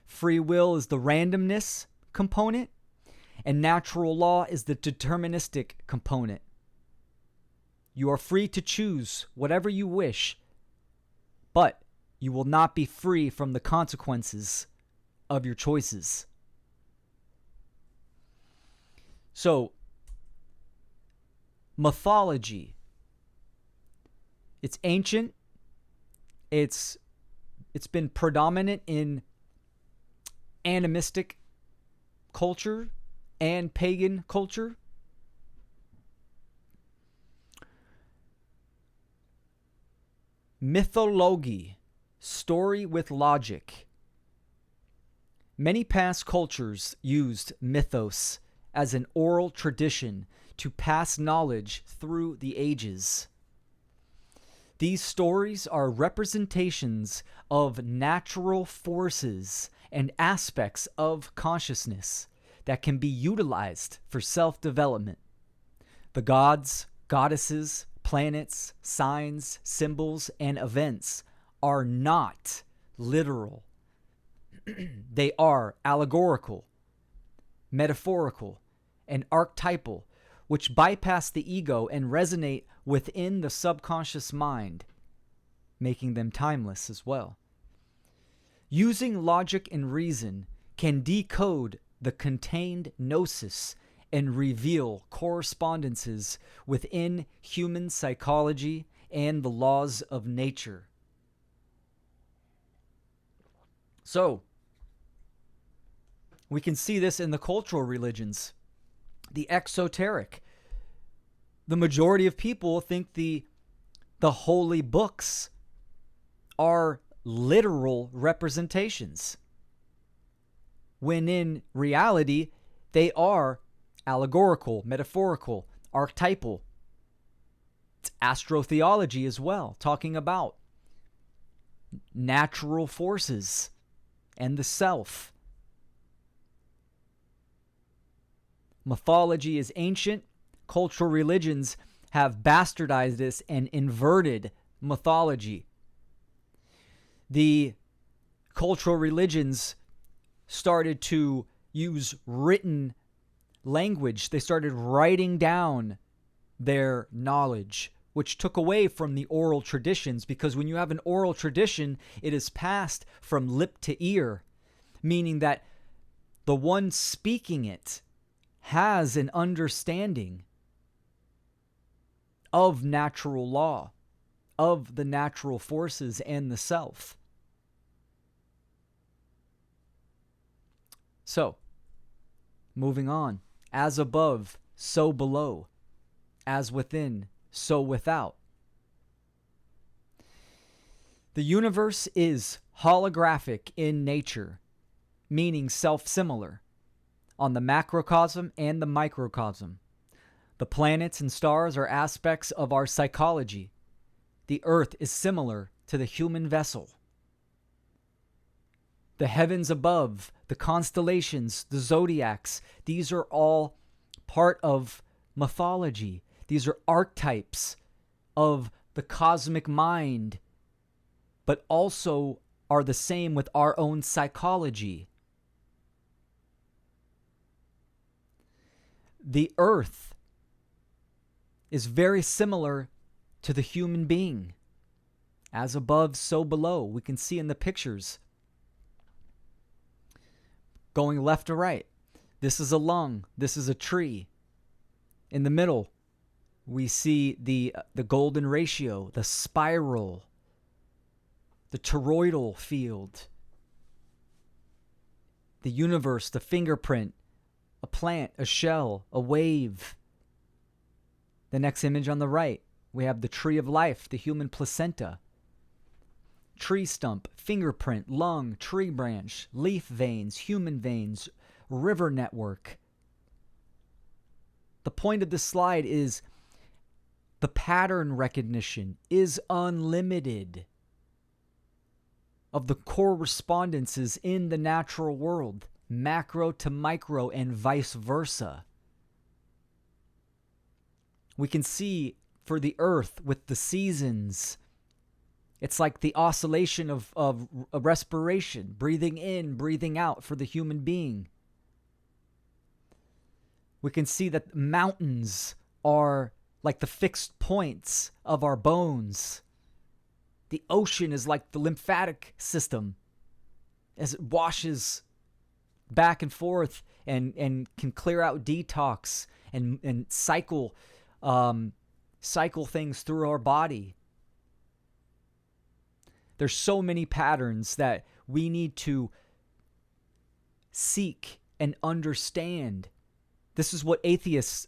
Free will is the randomness component, and natural law is the deterministic component. You are free to choose whatever you wish, but you will not be free from the consequences of your choices. So, mythology. It's ancient. It's been predominant in animistic culture and pagan culture. Mythology, story with logic. Many past cultures used mythos as an oral tradition to pass knowledge through the ages. These stories are representations of natural forces and aspects of consciousness that can be utilized for self-development. The gods, goddesses, planets, signs, symbols, and events are not literal. They are allegorical, metaphorical, and archetypal, which bypass the ego and resonate within the subconscious mind, making them timeless as well. Using logic and reason can decode the contained gnosis and reveal correspondences within human psychology and the laws of nature. So, we can see this in the cultural religions. The exoteric. The majority of people think the holy books are literal representations, when in reality they are allegorical, metaphorical, archetypal. It's astrotheology as well, talking about natural forces and the self. Mythology is ancient. Cultural religions have bastardized this and inverted mythology. The cultural religions started to use written language. They started writing down their knowledge, which took away from the oral traditions, because when you have an oral tradition, it is passed from lip to ear, meaning that the one speaking it has an understanding of natural law, of the natural forces and the self. So, moving on. As above, so below. As within, so without. The universe is holographic in nature, meaning self-similar, on the macrocosm and the microcosm. The planets and stars are aspects of our psychology. The earth is similar to the human vessel. The heavens above, the constellations, the zodiacs, these are all part of mythology. These are archetypes of the cosmic mind, but also are the same with our own psychology. The earth is very similar to the human being. As above, so below. We can see in the pictures. Going left to right. This is a lung. This is a tree. In the middle, we see the golden ratio, the spiral, the toroidal field, the universe, the fingerprint, a plant, a shell, a wave. The next image on the right, we have the tree of life, the human placenta, tree stump, fingerprint, lung, tree branch, leaf veins, human veins, river network. The point of this slide is the pattern recognition is unlimited of the correspondences in the natural world, macro to micro and vice versa. We can see for the earth with the seasons, it's like the oscillation of a respiration, breathing in, breathing out for the human being. We can see that mountains are like the fixed points of our bones. The ocean is like the lymphatic system as it washes back and forth and can clear out detox and cycle things through our body. There's so many patterns that we need to seek and understand. This is what atheists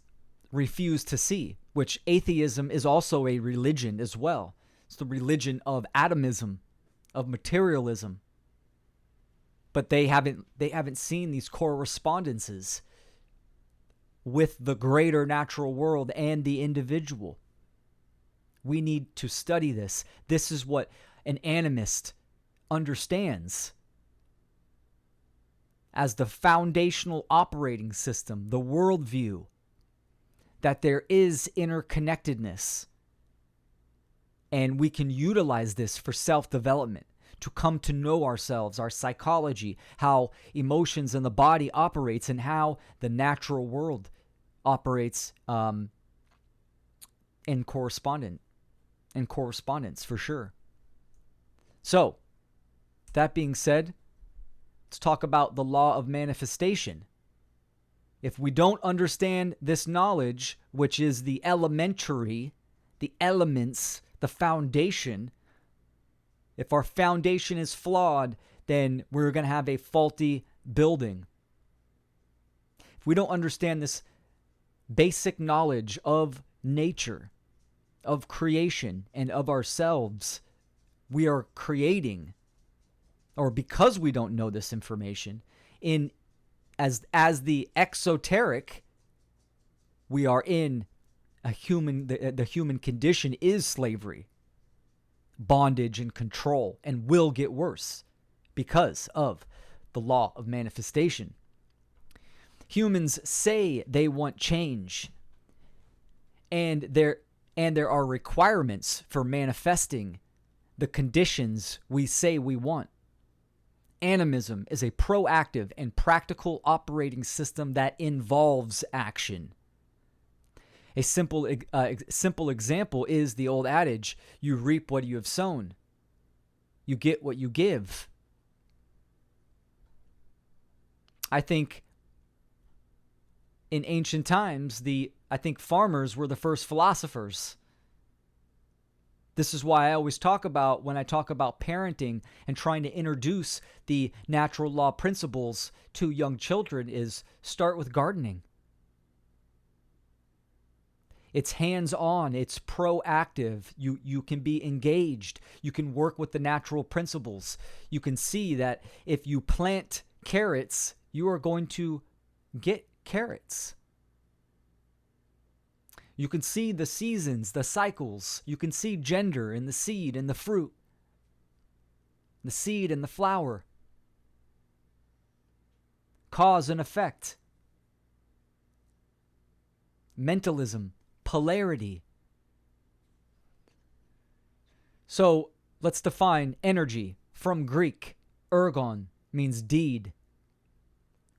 refuse to see, which atheism is also a religion as well. It's the religion of atomism, of materialism. but they haven't seen these correspondences with the greater natural world and the individual. We need to study this. This is what an animist understands as the foundational operating system, the worldview, that there is interconnectedness. And we can utilize this for self-development, to come to know ourselves, our psychology, how emotions in the body operates, and how the natural world operates in correspondence for sure. So, that being said, let's talk about the law of manifestation. If we don't understand this knowledge, which is the elementary, the elements, the foundation, if our foundation is flawed, then we're going to have a faulty building. If we don't understand this basic knowledge of nature, of creation, and of ourselves, we are creating, or because we don't know this information, as the exoteric, we are in a human, the human condition is slavery, bondage, and control, and will get worse because of the law of manifestation. Humans say they want change, and there are requirements for manifesting the conditions we say we want. Animism is a proactive and practical operating system that involves action. A simple example is the old adage, you reap what you have sown. You get what you give. I think in ancient times, I think farmers were the first philosophers. This is why I always talk about, when I talk about parenting and trying to introduce the natural law principles to young children, is start with gardening. It's hands-on, it's proactive. You can be engaged. You can work with the natural principles. You can see that if you plant carrots, you are going to get carrots. You can see the seasons, the cycles. You can see gender in the seed and the fruit, the seed and the flower. Cause and effect. Mentalism, polarity. So let's define energy. From Greek, ergon means deed.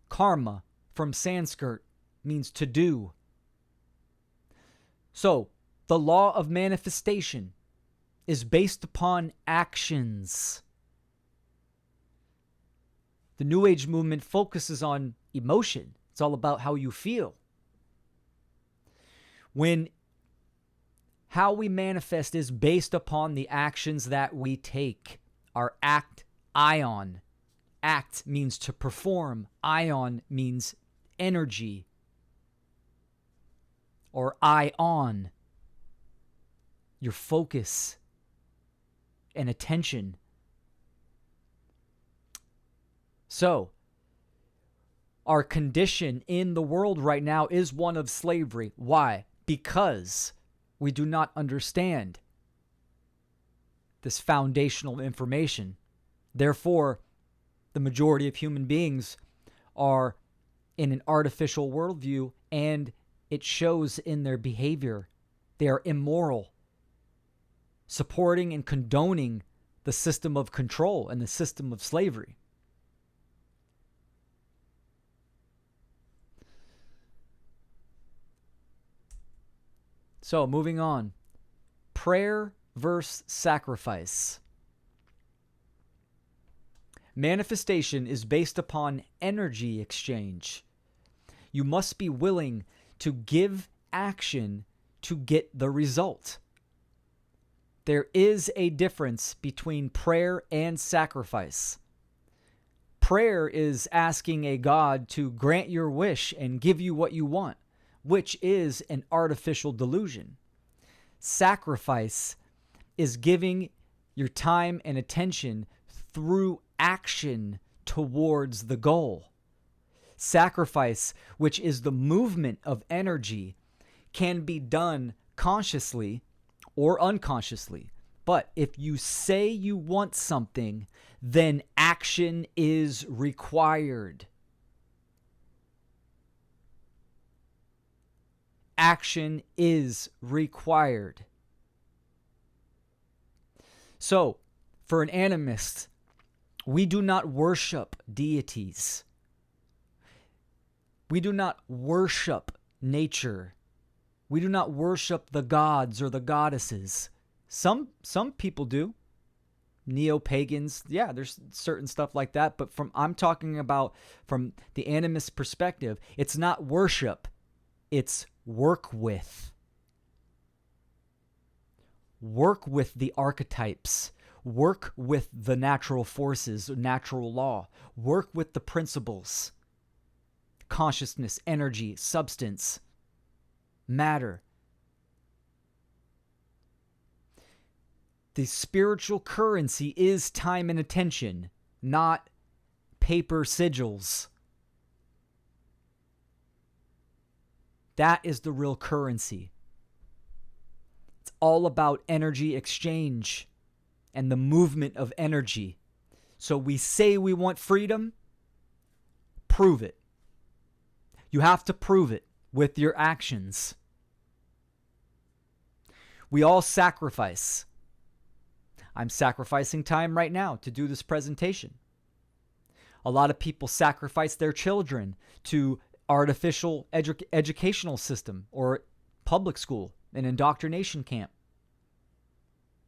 Karma from Sanskrit means to do. So, the law of manifestation is based upon actions. The New Age movement focuses on emotion. It's all about how you feel. When how we manifest is based upon the actions that we take. Our act, ion. Act means to perform. Ion means energy. Or ion, your focus and attention. So, our condition in the world right now is one of slavery. Why? Because we do not understand this foundational information. Therefore, the majority of human beings are in an artificial worldview, and it shows in their behavior. They are immoral, supporting and condoning the system of control and the system of slavery. So, moving on. Prayer versus sacrifice. Manifestation is based upon energy exchange. You must be willing to give action to get the result. There is a difference between prayer and sacrifice. Prayer is asking a God to grant your wish and give you what you want, which is an artificial delusion. Sacrifice is giving your time and attention through action towards the goal. Sacrifice, which is the movement of energy, can be done consciously or unconsciously. But if you say you want something, then action is required. Action is required. So, for an animist, we do not worship deities. We do not worship nature. We do not worship the gods or the goddesses. Some people do. Neo-pagans, yeah, there's certain stuff like that. But I'm talking about from the animist perspective, it's not worship. It's work with. Work with the archetypes. Work with the natural forces, natural law. Work with the principles. Consciousness, energy, substance, matter. The spiritual currency is time and attention, not paper sigils. That is the real currency. It's all about energy exchange and the movement of energy. So we say we want freedom, prove it. You have to prove it with your actions. We all sacrifice. I'm sacrificing time right now to do this presentation. A lot of people sacrifice their children to artificial educational system or public school, an indoctrination camp.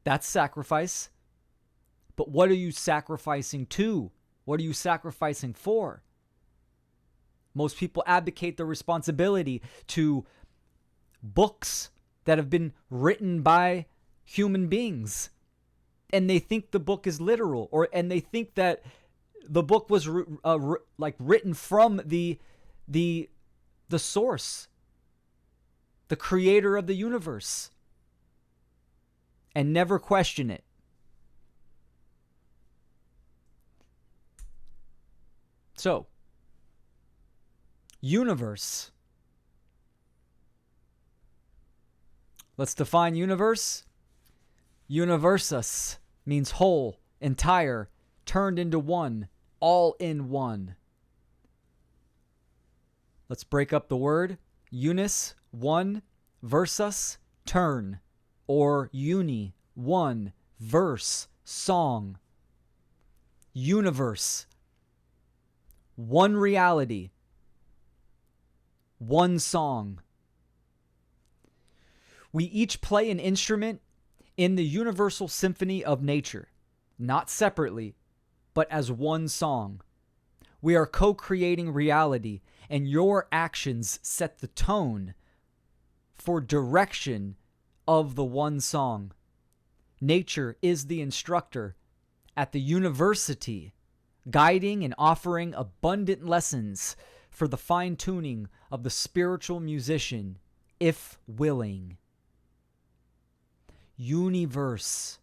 That's sacrifice. But what are you sacrificing to? What are you sacrificing for? Most people abdicate their responsibility to books that have been written by human beings. And they think the book is literal, and they think that the book was written from the source, the creator of the universe, and never question it. So, universe. Let's define universe. Universus means whole, entire, turned into one, all in one. Let's break up the word. Unis, one, versus, turn, or uni, one, verse, song. Universe, one reality, one song. We each play an instrument in the universal symphony of nature, not separately, but as one song. We are co-creating reality, and your actions set the tone for direction of the one song. Nature is the instructor at the university, guiding and offering abundant lessons for the fine-tuning of the spiritual musician, if willing. Universe,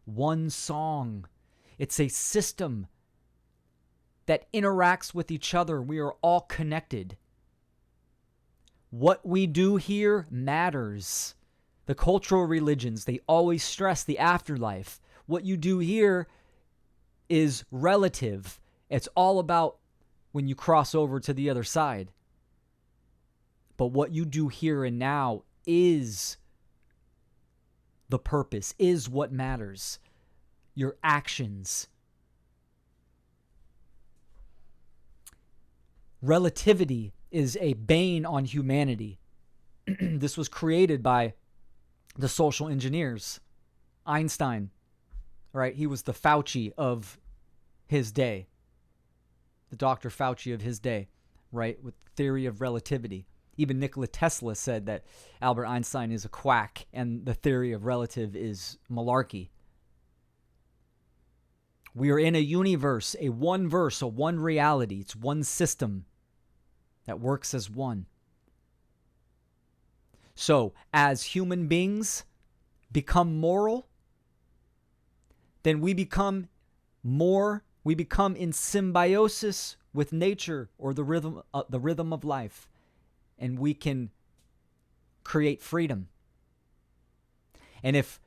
one song. It's a system that interacts with each other. We are all connected. What we do here matters. The cultural religions, they always stress the afterlife. What you do here is relative. It's all about when you cross over to the other side. But what you do here and now is the purpose, is what matters. Your actions. Relativity is a bane on humanity. This was created by the social engineers. Einstein, right? He was the Fauci of his day. The Dr. Fauci of his day, right? With the theory of relativity. Even Nikola Tesla said that Albert Einstein is a quack and the theory of relative is malarkey. We are in a universe, a one verse, a one reality. It's one system that works as one. So, as human beings become moral, then we become more We become in symbiosis with nature or the rhythm of life, and we can create freedom. And if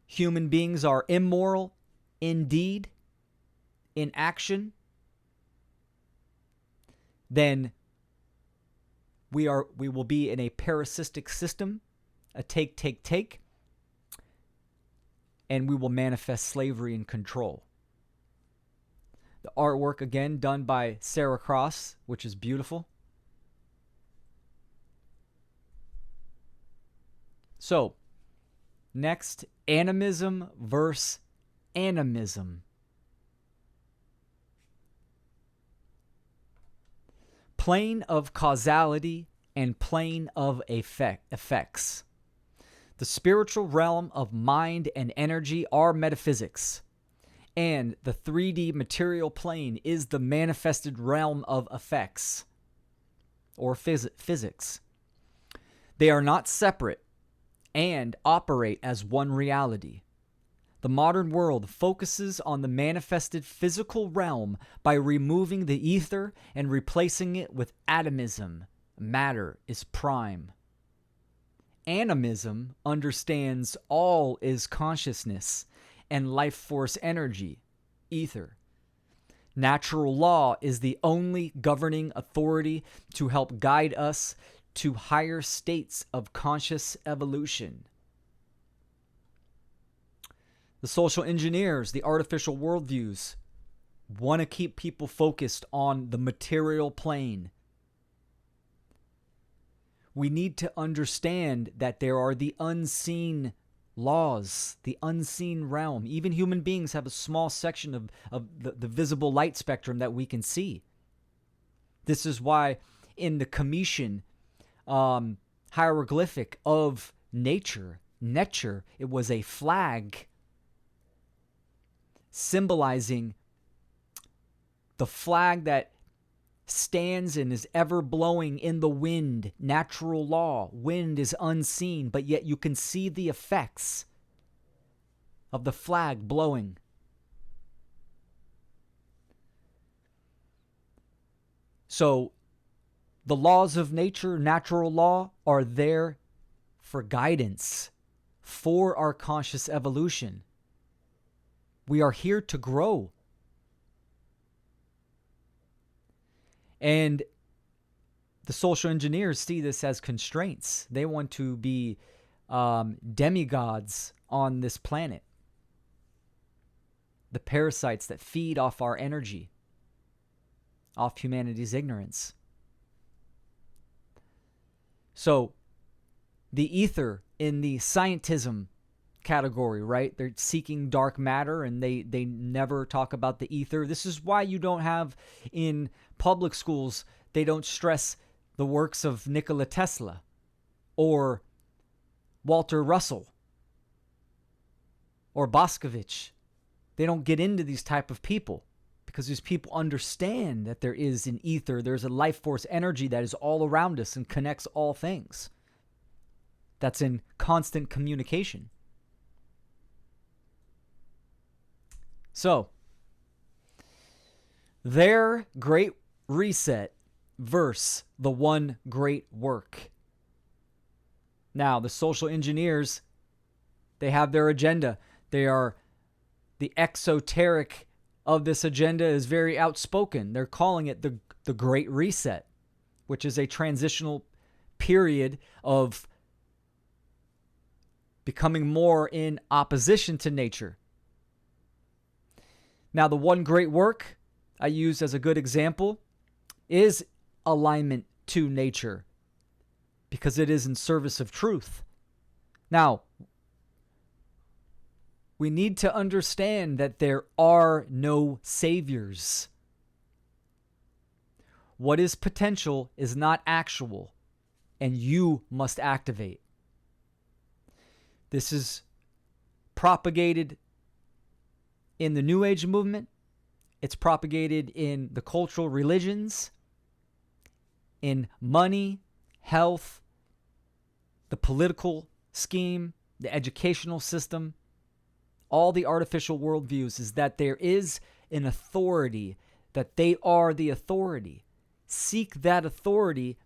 human beings are immoral in deed, in action, then we will be in a parasitic system, a take, and we will manifest slavery and control. The artwork, again, done by Sarah Cross, which is beautiful. So, next, animism versus animism. Plane of causality and plane of effects. The spiritual realm of mind and energy are metaphysics, and the 3D material plane is the manifested realm of effects, or physics. They are not separate and operate as one reality. The modern world focuses on the manifested physical realm by removing the ether and replacing it with atomism. Matter is prime. Animism understands all is consciousness and life force energy, ether. Natural law is the only governing authority to help guide us to higher states of conscious evolution. The social engineers, the artificial worldviews, want to keep people focused on the material plane. We need to understand that there are the unseen laws, the unseen realm. Even human beings have a small section of the visible light spectrum that we can see. This is why in the Cometian hieroglyphic of nature, it was a flag symbolizing the flag that stands and is ever blowing in the wind. Natural law. Wind is unseen, but yet you can see the effects of the flag blowing. So, the laws of nature, natural law, are there for guidance, for our conscious evolution. We are here to grow. And the social engineers see this as constraints. They want to be demigods on this planet. The parasites that feed off our energy, off humanity's ignorance. So, the ether in the scientism category, right? They're seeking dark matter, and they never talk about the ether. This is why you don't have in public schools, they don't stress the works of Nikola Tesla or Walter Russell or Boscovich. They don't get into these type of people because these people understand that there is an ether, there's a life force energy that is all around us and connects all things. That's in constant communication. So, their great reset versus the one great work. Now, the social engineers, they have their agenda. They are, the exoteric of this agenda is very outspoken. They're calling it the Great Reset, which is a transitional period of becoming more in opposition to nature. Now, the one great work I use as a good example is alignment to nature, because it is in service of truth. Now, we need to understand that there are no saviors. What is potential is not actual, and you must activate. This is propagated in the New Age movement. It's propagated in the cultural religions, in money, health, the political scheme, the educational system. All the artificial worldviews is that there is an authority, that they are the authority. Seek that authority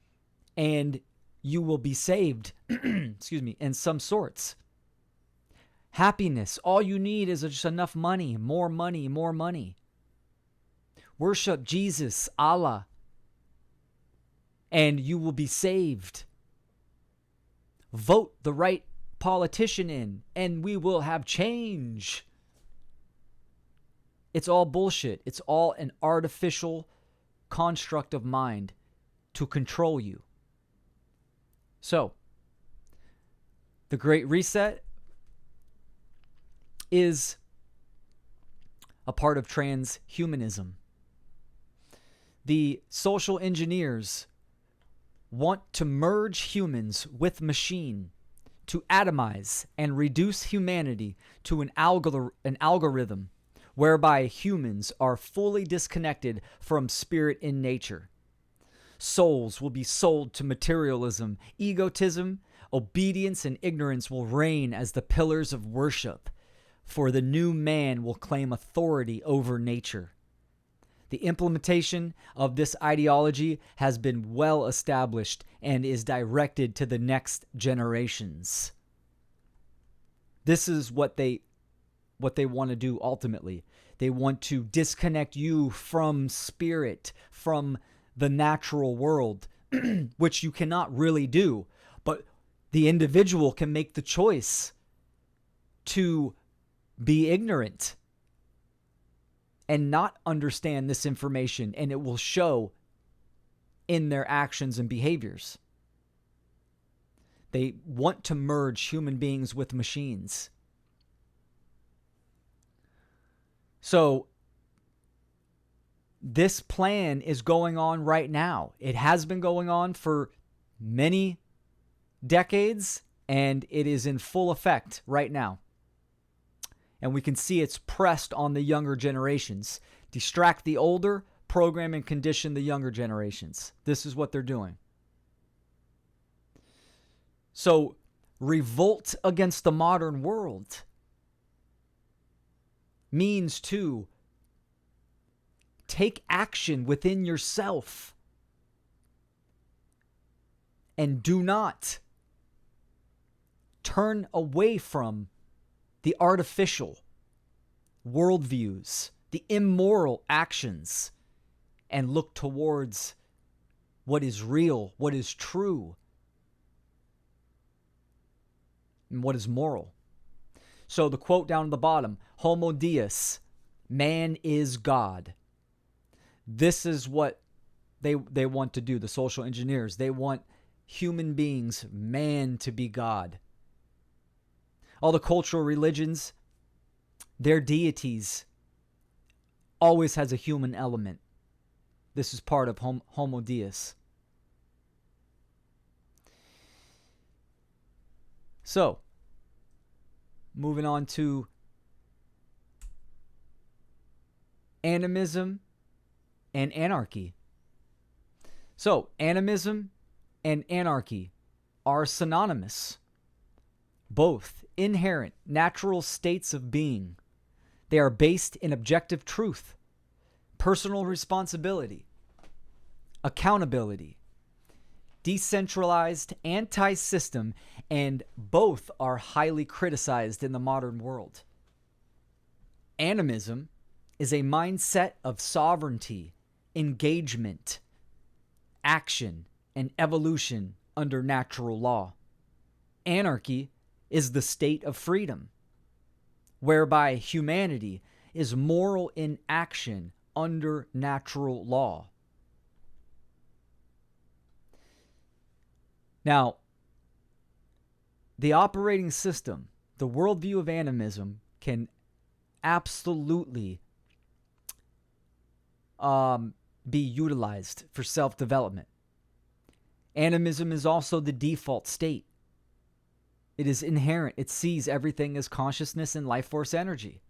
and you will be saved, excuse me, in some sorts. Happiness, all you need is just enough money, more money, more money. Worship Jesus, Allah, and you will be saved. Vote the right politician in, and we will have change. It's all bullshit. It's all an artificial construct of mind to control you. So, the Great Reset is a part of transhumanism. The social engineers want to merge humans with machine, to atomize and reduce humanity to an algorithm whereby humans are fully disconnected from spirit in nature. Souls will be sold to materialism, egotism, obedience, and ignorance will reign as the pillars of worship, for the new man will claim authority over nature. The implementation of this ideology has been well established and is directed to the next generations. This is what they want to do ultimately. They want to disconnect you from spirit, from the natural world, which you cannot really do. But the individual can make the choice to be ignorant and not understand this information, and it will show in their actions and behaviors. They want to merge human beings with machines. So, this plan is going on right now. It has been going on for many decades, and it is in full effect right now. And we can see it's pressed on the younger generations. Distract the older, program and condition the younger generations. This is what they're doing. So, revolt against the modern world means to take action within yourself and do not turn away from the artificial worldviews, the immoral actions, and look towards what is real, what is true, and what is moral. So the quote down at the bottom, Homo Deus, man is God. This is what they want to do, the social engineers. They want human beings, man, to be God. All the cultural religions, their deities always has a human element. This is part of Homo Deus. So, moving on to Animism and Anarchy. So, Animism and Anarchy are synonymous. Both inherent natural states of being. They are based in objective truth, personal responsibility, accountability, decentralized anti-system, and both are highly criticized in the modern world. Animism is a mindset of sovereignty, engagement, action, and evolution under natural law. Anarchy is the state of freedom, whereby humanity is moral in action under natural law. Now, the operating system, the worldview of animism, can absolutely be utilized for self-development. Animism is also the default state. It is inherent. It sees everything as consciousness and life force energy.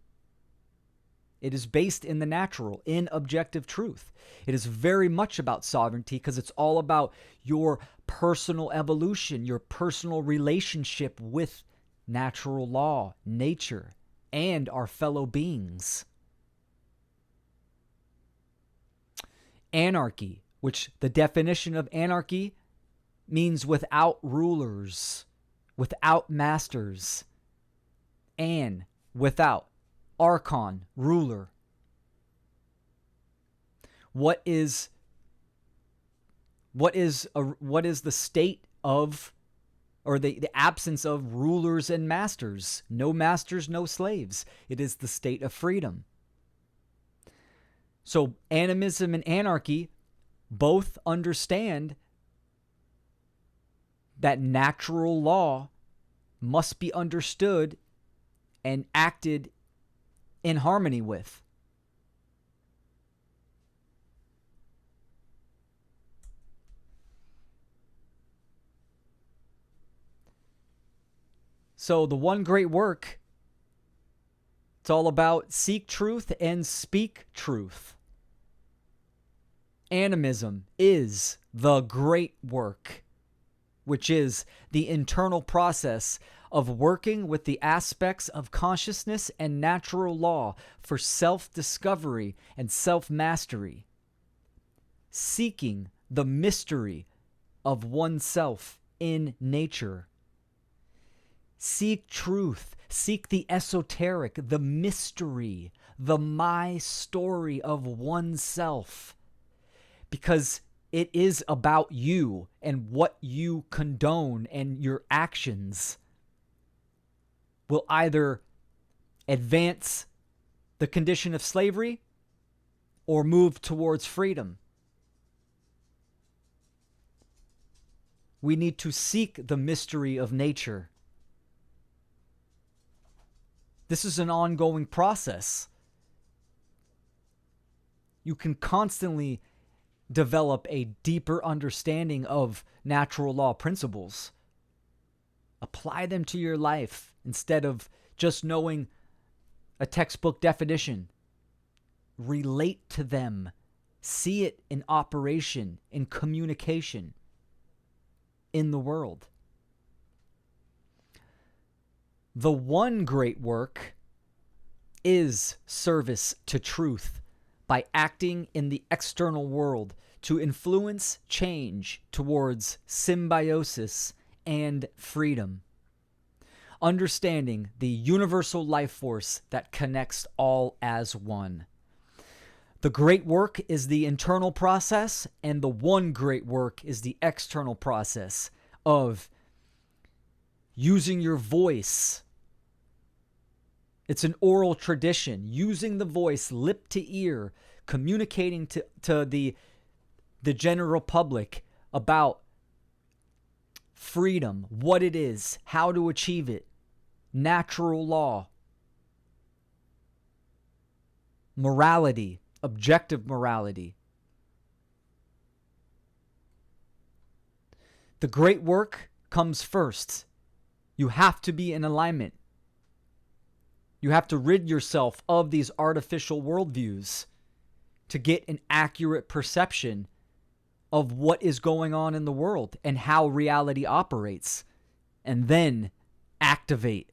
It is based in the natural, in objective truth. It is very much about sovereignty because it's all about your personal evolution, your personal relationship with natural law, nature, and our fellow beings. Anarchy, which the definition of anarchy means without rulers, without masters, and without archon, ruler. What is the state of, or the absence of, rulers and masters? No masters, no slaves. It is the state of freedom. So animism and anarchy both understand that natural law must be understood and acted in harmony with. So the one great work, it's all about seek truth and speak truth. Animism is the great work, which is the internal process of working with the aspects of consciousness and natural law for self-discovery and self-mastery, seeking the mystery of oneself in nature. Seek truth, seek the esoteric, the mystery, the my story of oneself, because it is about you and what you condone, and your actions will either advance the condition of slavery or move towards freedom. We need to seek the mystery of nature. This is an ongoing process. You can constantly develop a deeper understanding of natural law principles. Apply them to your life instead of just knowing a textbook definition. Relate to them. See it in operation, in communication, in the world. The one great work is service to truth by acting in the external world to influence change towards symbiosis and freedom. Understanding the universal life force that connects all as one. The great work is the internal process, and the one great work is the external process of using your voice. It's an oral tradition, using the voice, lip to ear, communicating to the general public about freedom, what it is, how to achieve it, natural law, morality, objective morality. The great work comes first. You have to be in alignment. You have to rid yourself of these artificial worldviews to get an accurate perception of what is going on in the world and how reality operates, and then activate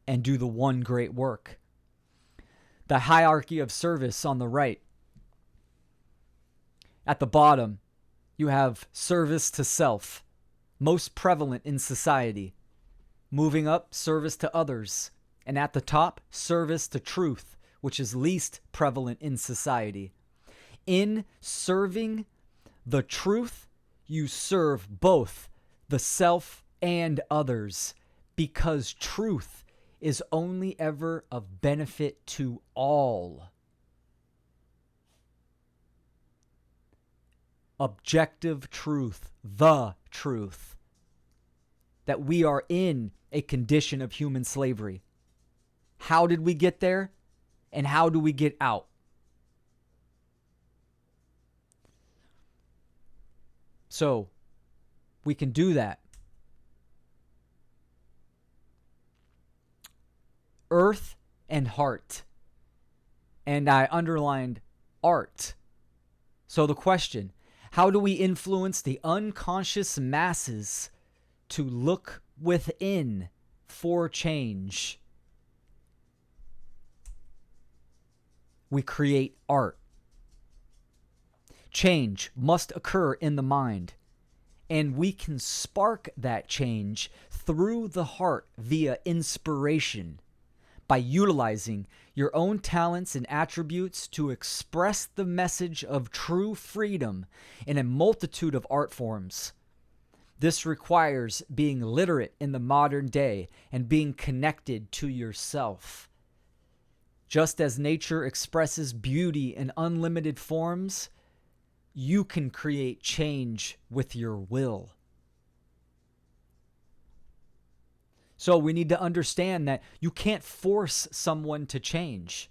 and do the one great work. The hierarchy of service on the right. At the bottom, you have service to self, most prevalent in society. Moving up, service to others. And at the top, service to truth, which is least prevalent in society. In serving the truth, you serve both the self and others, because truth is only ever of benefit to all. Objective truth, the truth, that we are in a condition of human slavery. How did we get there? And how do we get out? So, we can do that. Earth and heart. And I underlined art. So the question, how do we influence the unconscious masses to look within for change? We create art. Change must occur in the mind, and we can spark that change through the heart via inspiration by utilizing your own talents and attributes to express the message of true freedom in a multitude of art forms. This requires being literate in the modern day and being connected to yourself. Just as nature expresses beauty in unlimited forms, you can create change with your will. So we need to understand that you can't force someone to change.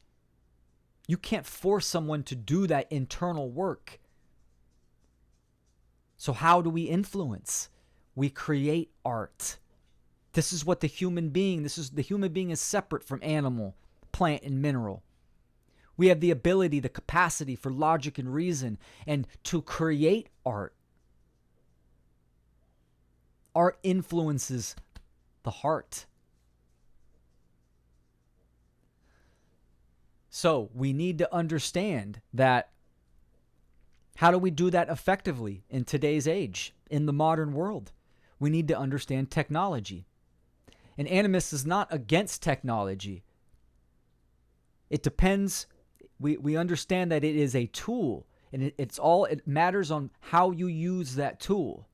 You can't force someone to do that internal work. So how do we influence? We create art. This is what the human being is separate from animal, plant, and mineral. We have the ability, the capacity for logic and reason, and to create art. Art influences the heart. So we need to understand that. How do we do that effectively in today's age, in the modern world? We need to understand technology. An animist is not against technology. It depends. We understand that it is a tool, and it matters on how you use that tool.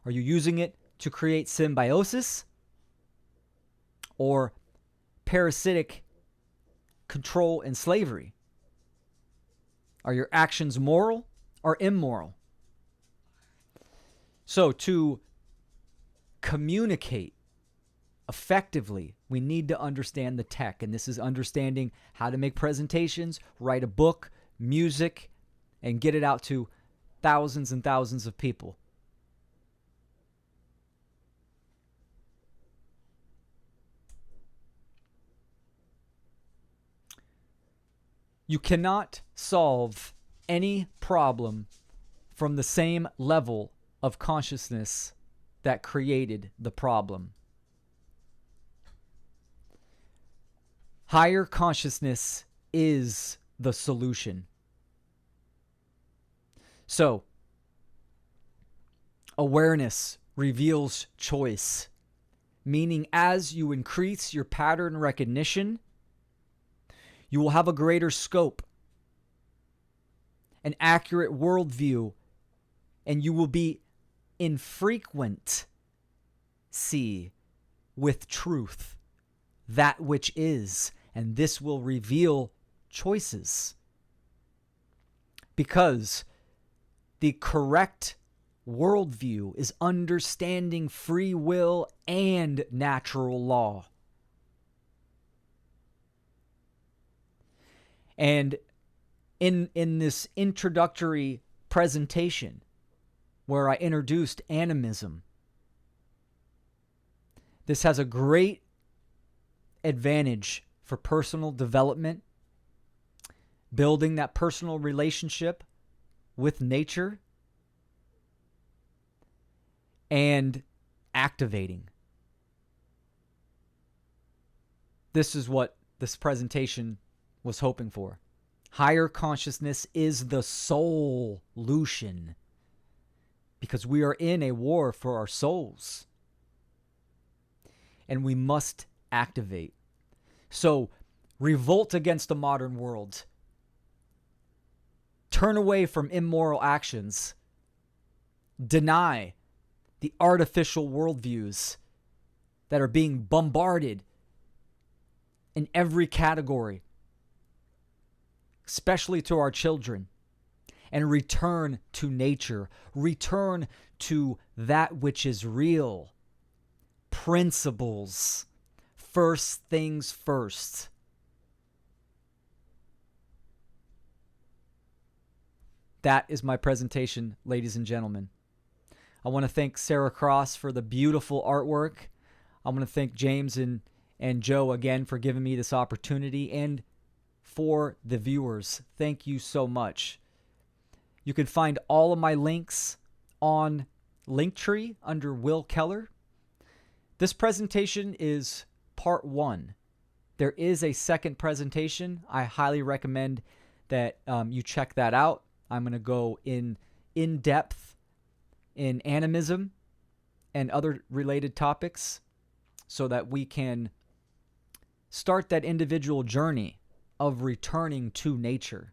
Are you using it to create symbiosis or parasitic control and slavery? Are your actions moral or immoral? So to communicate effectively, we need to understand the tech. And this is understanding how to make presentations, write a book, music, and get it out to thousands and thousands of people. You cannot solve any problem from the same level of consciousness that created the problem. Higher consciousness is the solution. So, awareness reveals choice, meaning as you increase your pattern recognition, you will have a greater scope, an accurate worldview, and you will be in frequency with truth, that which is, and this will reveal choices. Because the correct worldview is understanding free will and natural law. And in this introductory presentation where I introduced animism, this has a great advantage for personal development, building that personal relationship with nature, and activating. This is what this presentation was hoping for. Higher consciousness is the solution, because we are in a war for our souls, and we must activate. So, revolt against the modern world. Turn away from immoral actions. Deny the artificial worldviews that are being bombarded in every category, especially to our children, and return to nature. Return to that which is real. Principles. First things first. That is my presentation, ladies and gentlemen. I want to thank Sarah Cross for the beautiful artwork. I want to thank James and Joe again for giving me this opportunity, and for the viewers. Thank you so much. You can find all of my links on Linktree under Will Keller. This presentation is part 1. There is a second presentation. I highly recommend that you check that out. I'm going to go in depth in animism and other related topics so that we can start that individual journey of returning to nature,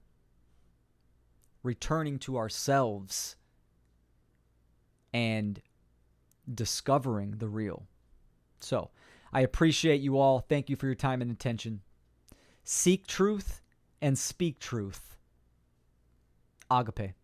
returning to ourselves, and discovering the real. So, I appreciate you all. Thank you for your time and attention. Seek truth and speak truth. Agape.